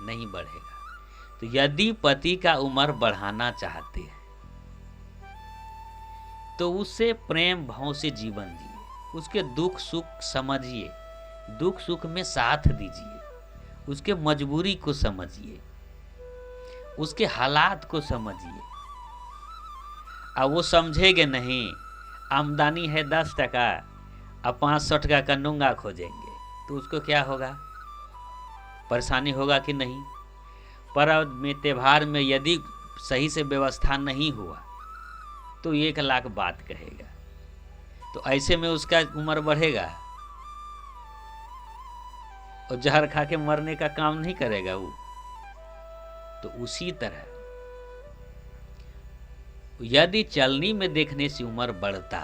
नहीं बढ़ेगा। तो यदि पति का उम्र बढ़ाना चाहते हैं तो उससे प्रेम भाव से जीवन जिए, उसके दुख सुख समझिए, दुख सुख में साथ दीजिए, उसके मजबूरी को समझिए, उसके हालात को समझिए। अब वो समझेंगे नहीं, आमदनी है 10 टका, अब 500 टका का नूंगा खोजेंगे तो उसको क्या होगा? परेशानी होगा कि नहीं? पर्व में त्योहार में यदि सही से व्यवस्था नहीं हुआ तो 1 लाख बात कहेगा। तो ऐसे में उसका उम्र बढ़ेगा और जहर खा के मरने का काम नहीं करेगा वो। तो उसी तरह यदि चलनी में देखने से उम्र बढ़ता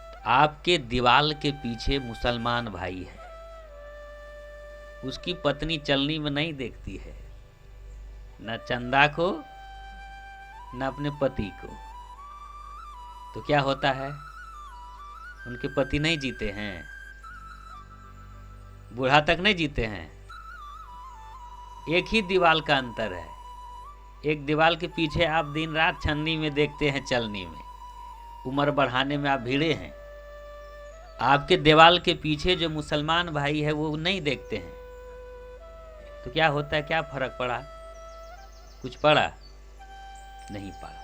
तो आपके दीवाल के पीछे मुसलमान भाई है, उसकी पत्नी चलनी में नहीं देखती है, न चंदा को न अपने पति को, तो क्या होता है? उनके पति नहीं जीते हैं, बूढ़ा तक नहीं जीते हैं। एक ही दीवाल का अंतर है। एक दीवाल के पीछे आप दिन रात छन्नी में देखते हैं, चलनी में, उम्र बढ़ाने में आप भिड़े हैं। आपके दीवाल के पीछे जो मुसलमान भाई है वो नहीं देखते हैं। तो क्या होता है? क्या फर्क पड़ा? कुछ पड़ा? नहीं पड़ा।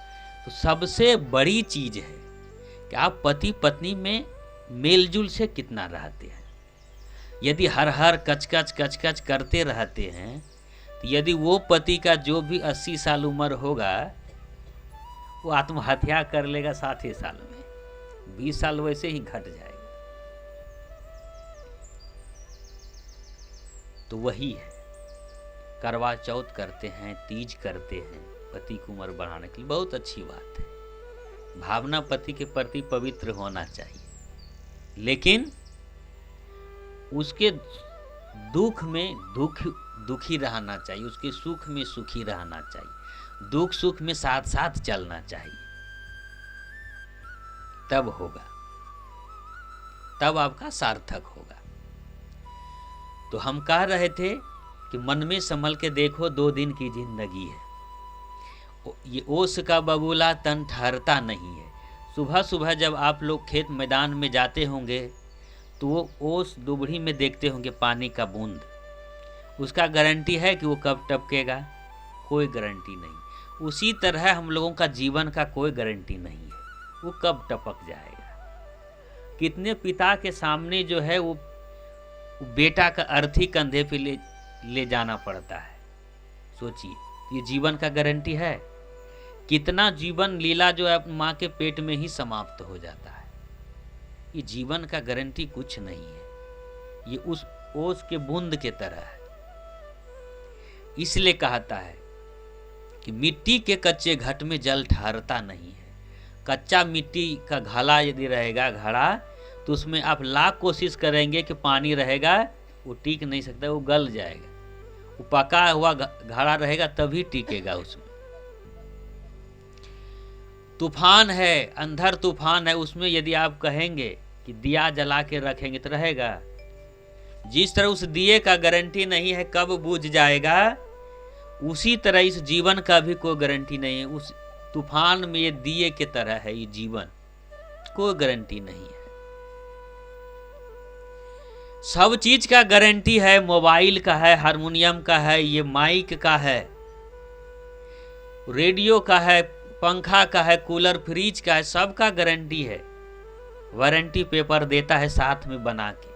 तो सबसे बड़ी चीज है कि आप पति पत्नी में मेलजुल से कितना रहते हैं। यदि हर हर कचकच कचकच करते रहते हैं तो यदि वो पति का जो भी 80 साल उम्र होगा वो आत्महत्या कर लेगा 60 साल में, 20 साल वैसे ही घट जाएगा। तो वही है, करवा चौथ करते हैं, तीज करते हैं पति की उम्र बढ़ाने के लिए, बहुत अच्छी बात है। भावना पति के प्रति पवित्र होना चाहिए, लेकिन उसके दुख में दुखी रहना चाहिए, उसके सुख में सुखी रहना चाहिए, दुख सुख में साथ साथ चलना चाहिए। तब होगा, तब आपका सार्थक होगा। तो हम कह रहे थे कि मन में संभल के देखो, 2 दिन की जिंदगी है। ये ओस का बबूला तन ठहरता नहीं है। सुबह सुबह जब आप लोग खेत मैदान में जाते होंगे तो वो ओस दुबड़ी में देखते होंगे पानी का बूंद, उसका गारंटी है कि वो कब टपकेगा? कोई गारंटी नहीं। उसी तरह हम लोगों का जीवन का कोई गारंटी नहीं है, वो कब टपक जाएगा। कितने पिता के सामने जो है वो बेटा का अर्थी कंधे पे ले जाना पड़ता है। सोचिए, ये जीवन का गारंटी है? कितना जीवन लीला जो है माँ के पेट में ही समाप्त हो जाता है। ये जीवन का गारंटी कुछ नहीं है, ये उस ओस के बूंद के तरह है। इसलिए कहता है कि मिट्टी के कच्चे घट में जल ठहरता नहीं है। कच्चा मिट्टी का घड़ा यदि रहेगा, घड़ा, तो उसमें आप लाख कोशिश करेंगे कि पानी रहेगा, वो टिक नहीं सकता, वो गल जाएगा। वो पका हुआ घड़ा रहेगा तभी टिकेगा उसमें। तूफान है, अंधर तूफान है, उसमें यदि आप कहेंगे कि दिया जला के रखेंगे तो रहेगा? जिस तरह उस दिए का गारंटी नहीं है कब बुझ जाएगा, उसी तरह इस जीवन का भी कोई गारंटी नहीं है। उस तूफान में ये दिए के तरह है ये जीवन, कोई गारंटी नहीं है। सब चीज का गारंटी है, मोबाइल का है, हारमोनियम का है, ये माइक का है, रेडियो का है, पंखा का है, कूलर फ्रिज का है, सबका गारंटी है। वारंटी पेपर देता है साथ में बना के।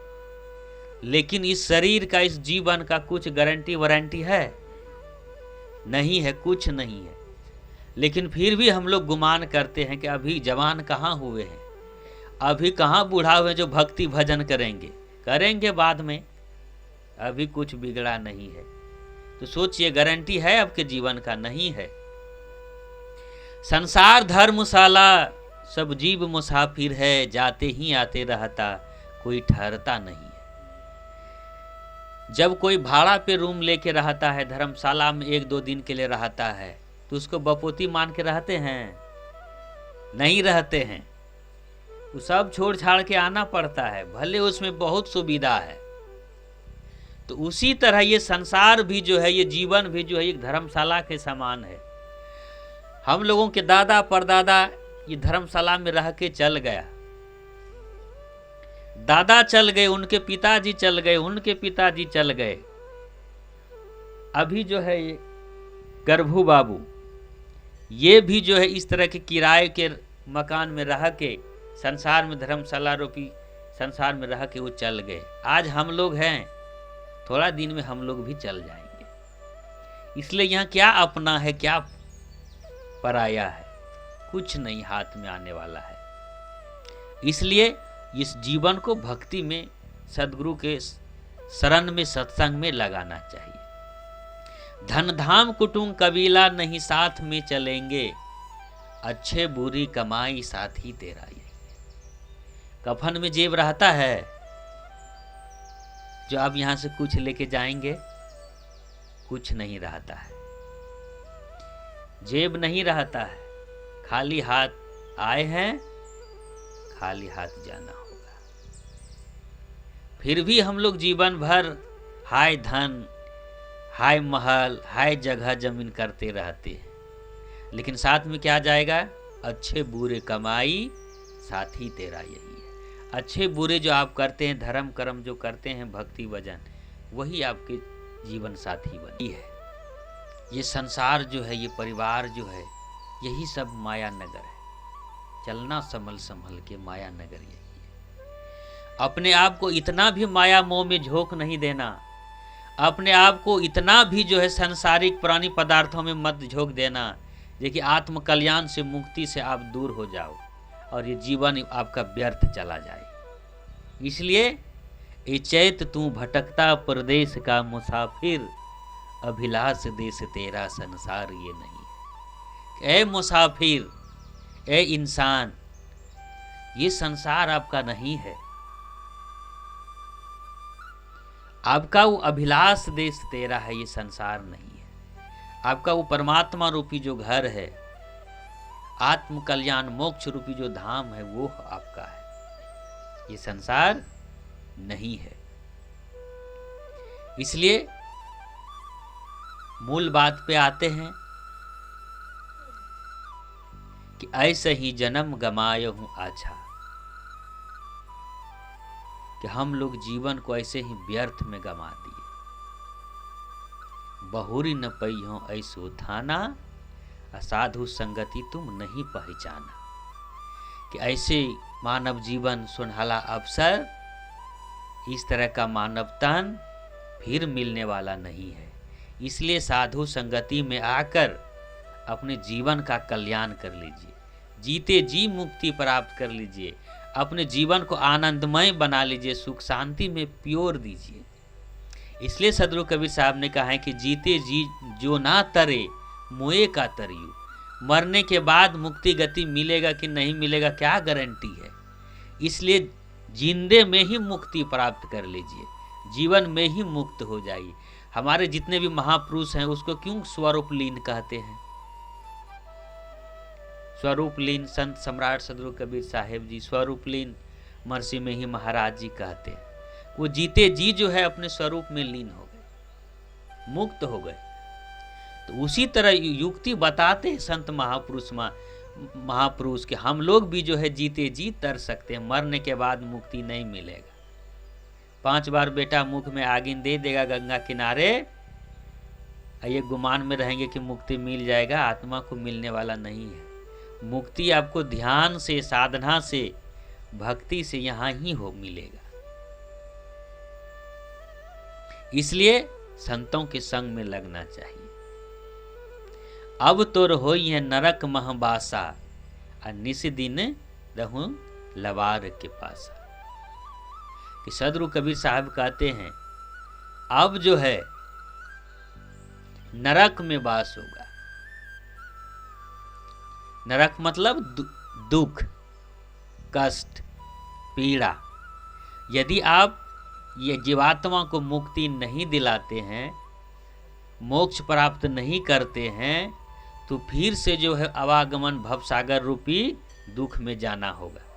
लेकिन इस शरीर का, इस जीवन का कुछ गारंटी वारंटी है? नहीं है, कुछ नहीं है। लेकिन फिर भी हम लोग गुमान करते हैं कि अभी जवान कहाँ हुए हैं, अभी कहाँ बूढ़ा हुए जो भक्ति भजन करेंगे। करेंगे बाद में, अभी कुछ बिगड़ा नहीं है। तो सोचिए, गारंटी है आपके जीवन का? नहीं है। संसार धर्मशाला सब जीव मुसाफिर है, जाते ही आते रहता, कोई ठहरता नहीं है। जब कोई भाड़ा पे रूम लेके रहता है, धर्मशाला में 1-2 दिन के लिए रहता है, तो उसको बपोती मान के रहते हैं? नहीं रहते हैं। वो सब छोड़ छाड़ के आना पड़ता है, भले उसमें बहुत सुविधा है। तो उसी तरह ये संसार भी जो है, ये जीवन भी जो है, एक धर्मशाला के समान है। हम लोगों के दादा परदादा ये धर्मशाला में रह के चल गया, दादा चल गए, उनके पिताजी चल गए, उनके पिताजी चल गए। अभी जो है ये गर्भू बाबू, ये भी जो है इस तरह के किराए के मकान में रह के, संसार में धर्मशाला रूपी संसार में रह के वो चल गए। आज हम लोग हैं, थोड़ा दिन में हम लोग भी चल जाएंगे। इसलिए यहाँ क्या अपना है, क्या पराया है? कुछ नहीं हाथ में आने वाला है। इसलिए इस जीवन को भक्ति में, सदगुरु के शरण में, सत्संग में लगाना चाहिए। धन धाम कुटुंब कबीला नहीं साथ में चलेंगे, अच्छे बुरी कमाई साथी तेरा यही है। कफन में जेब रहता है जो आप यहां से कुछ लेके जाएंगे? कुछ नहीं रहता है, जेब नहीं रहता है। खाली हाथ आए हैं, खाली हाथ जाना होगा। फिर भी हम लोग जीवन भर हाय धन, हाय महल, हाय जगह जमीन करते रहते हैं, लेकिन साथ में क्या जाएगा? अच्छे बुरे कमाई साथी तेरा यही है। अच्छे बुरे जो आप करते हैं, धर्म कर्म जो करते हैं, भक्ति भजन, वही आपके जीवन साथी बनी है। ये संसार जो है, ये परिवार जो है, यही सब माया नगर है। चलना संभल संभल के, माया नगर यही है। अपने आप को इतना भी माया मोह में झोंक नहीं देना, अपने आप को इतना भी जो है सांसारिक प्राणी पदार्थों में मत झोंक देना, देखिए आत्म कल्याण से, मुक्ति से आप दूर हो जाओ और ये जीवन आपका व्यर्थ चला जाए। इसलिए ए चैत तू भटकता परदेश का मुसाफिर, अभिलाष देश तेरा संसार ये नहीं है। ए मुसाफिर, ए इंसान, ये संसार आपका नहीं है। आपका वो अभिलाष देश तेरा है, ये संसार नहीं है। आपका वो परमात्मा रूपी जो घर है, आत्म कल्याण मोक्ष रूपी जो धाम है, वो आपका है, ये संसार नहीं है। इसलिए मूल बात पे आते हैं कि ऐसे ही जन्म गमाए हूं आछा, कि हम लोग जीवन को ऐसे ही व्यर्थ में गमा दिए। बहुरी न पई हो ऐसो थाना, असाधु संगति तुम नहीं पहचाना। कि ऐसे मानव जीवन सुनहला अवसर, इस तरह का मानव तन फिर मिलने वाला नहीं है। इसलिए साधु संगति में आकर अपने जीवन का कल्याण कर लीजिए, जीते जी मुक्ति प्राप्त कर लीजिए, अपने जीवन को आनंदमय बना लीजिए, सुख शांति में प्योर दीजिए। इसलिए सदगुरु कबीर साहब ने कहा है कि जीते जी जो ना तरे, मोए का तरियु। मरने के बाद मुक्ति गति मिलेगा कि नहीं मिलेगा, क्या गारंटी है? इसलिए जिंदे में ही मुक्ति प्राप्त कर लीजिए, जीवन में ही मुक्त हो जाइए। हमारे जितने भी महापुरुष हैं, उसको क्यों स्वरूप लीन कहते हैं? स्वरूप लीन संत सम्राट सदगुरु कबीर साहेब जी, स्वरूप लीन महर्षि में ही महाराज जी कहते हैं। वो जीते जी जो है अपने स्वरूप में लीन हो गए, मुक्त हो गए। तो उसी तरह युक्ति बताते हैं संत महापुरुष के, हम लोग भी जो है जीते जी तर सकते हैं, मरने के बाद मुक्ति नहीं मिलेगा। 5 बार बेटा मुख में आगिन दे देगा गंगा किनारे, ये गुमान में रहेंगे कि मुक्ति मिल जाएगा, आत्मा को मिलने वाला नहीं है। मुक्ति आपको ध्यान से, साधना से, भक्ति से यहाँ ही हो मिलेगा। इसलिए संतों के संग में लगना चाहिए। अब तो रहो ये नरक महबासा, निस दिन रहूं लवार के पासा। कि सदगुरु कबीर साहब कहते हैं अब जो है नरक में वास होगा। नरक मतलब दुख, कष्ट, पीड़ा, यदि आप ये जीवात्मा को मुक्ति नहीं दिलाते हैं, मोक्ष प्राप्त नहीं करते हैं, तो फिर से जो है अवागमन भवसागर रूपी दुख में जाना होगा।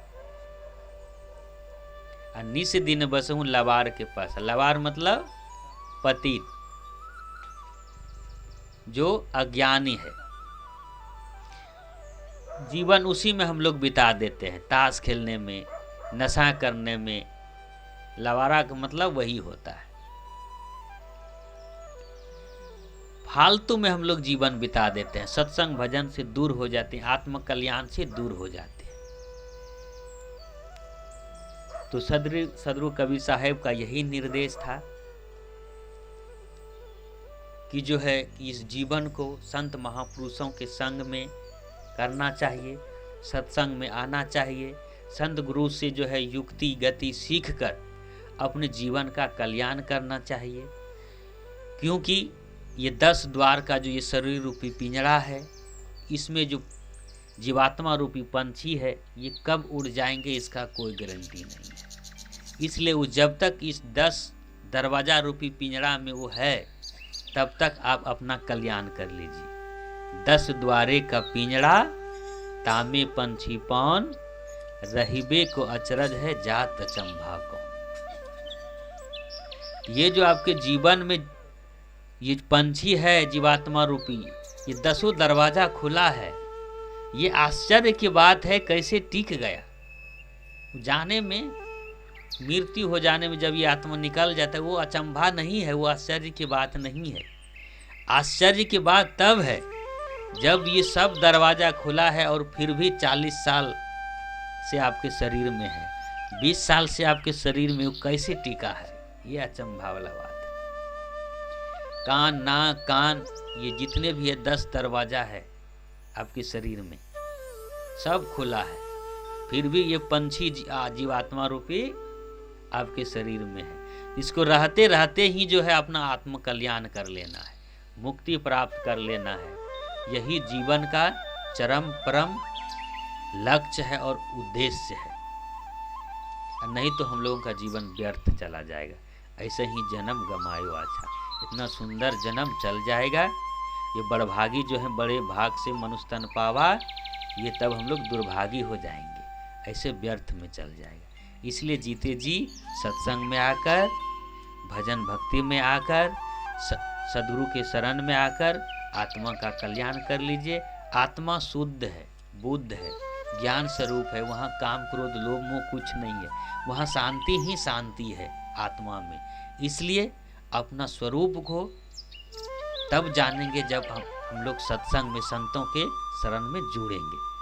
निस दिन बसहूं लवार के पास। लवार मतलब पतित, जो अज्ञानी है। जीवन उसी में हम लोग बिता देते हैं, ताश खेलने में, नशा करने में। लवारा का मतलब वही होता है। फालतू में हम लोग जीवन बिता देते हैं, सत्संग भजन से दूर हो जाते हैं, आत्म कल्याण से दूर हो जाते हैं। तो सदगुरु कबीर साहब का यही निर्देश था कि जो है इस जीवन को संत महापुरुषों के संग में करना चाहिए, सत्संग में आना चाहिए, संत गुरु से जो है युक्ति गति सीख कर अपने जीवन का कल्याण करना चाहिए। क्योंकि ये 10 द्वार का जो ये शरीर रूपी पिंजरा है, इसमें जो जीवात्मा रूपी पंछी है, ये कब उड़ जाएंगे इसका कोई गारंटी नहीं है। इसलिए वो जब तक इस 10 दरवाजा रूपी पिंजरा में वो है, तब तक आप अपना कल्याण कर लीजिए। 10 द्वारे का पिंजरा तामे पंछी पान, रहिबे को अचरज है जात अचंभा कौन। ये जो आपके जीवन में ये पंछी है जीवात्मा रूपी, ये 10 दरवाजा खुला है, ये आश्चर्य की बात है कैसे टिक गया। जाने में, मृत्यु हो जाने में जब ये आत्मा निकल जाता है, वो अचंभा नहीं है, वो आश्चर्य की बात नहीं है। आश्चर्य की बात तब है जब ये सब दरवाजा खुला है और फिर भी 40 साल से आपके शरीर में है, 20 साल से आपके शरीर में, वो कैसे टिका है, ये अचंभा वाला बात है। कान, नाक, कान, ये जितने भी है 10 दरवाजा है आपके शरीर में, सब खुला है, फिर भी ये पंछी जीवात्मा रूपी आपके शरीर में है। इसको रहते रहते ही जो है अपना आत्म कल्याण कर लेना है, मुक्ति प्राप्त कर लेना है। यही जीवन का चरम परम लक्ष्य है और उद्देश्य है। नहीं तो हम लोगों का जीवन व्यर्थ चला जाएगा। ऐसे ही जन्म गमायो अच्छा, इतना सुंदर जन्म चल जाएगा। ये बड़भागी जो है बड़े भाग से मनुष्य तन पावा, ये तब हम लोग दुर्भागी हो जाएंगे, ऐसे व्यर्थ में चल जाएगा। इसलिए जीते जी सत्संग में आकर, भजन भक्ति में आकर, सदगुरु के शरण में आकर आत्मा का कल्याण कर लीजिए। आत्मा शुद्ध है, बुद्ध है, ज्ञान स्वरूप है। वहाँ काम क्रोध लोभ मोह कुछ नहीं है, वहाँ शांति ही शांति है आत्मा में। इसलिए अपना स्वरूप को तब जानेंगे जब हम लोग सत्संग में संतों के शरण में जुड़ेंगे।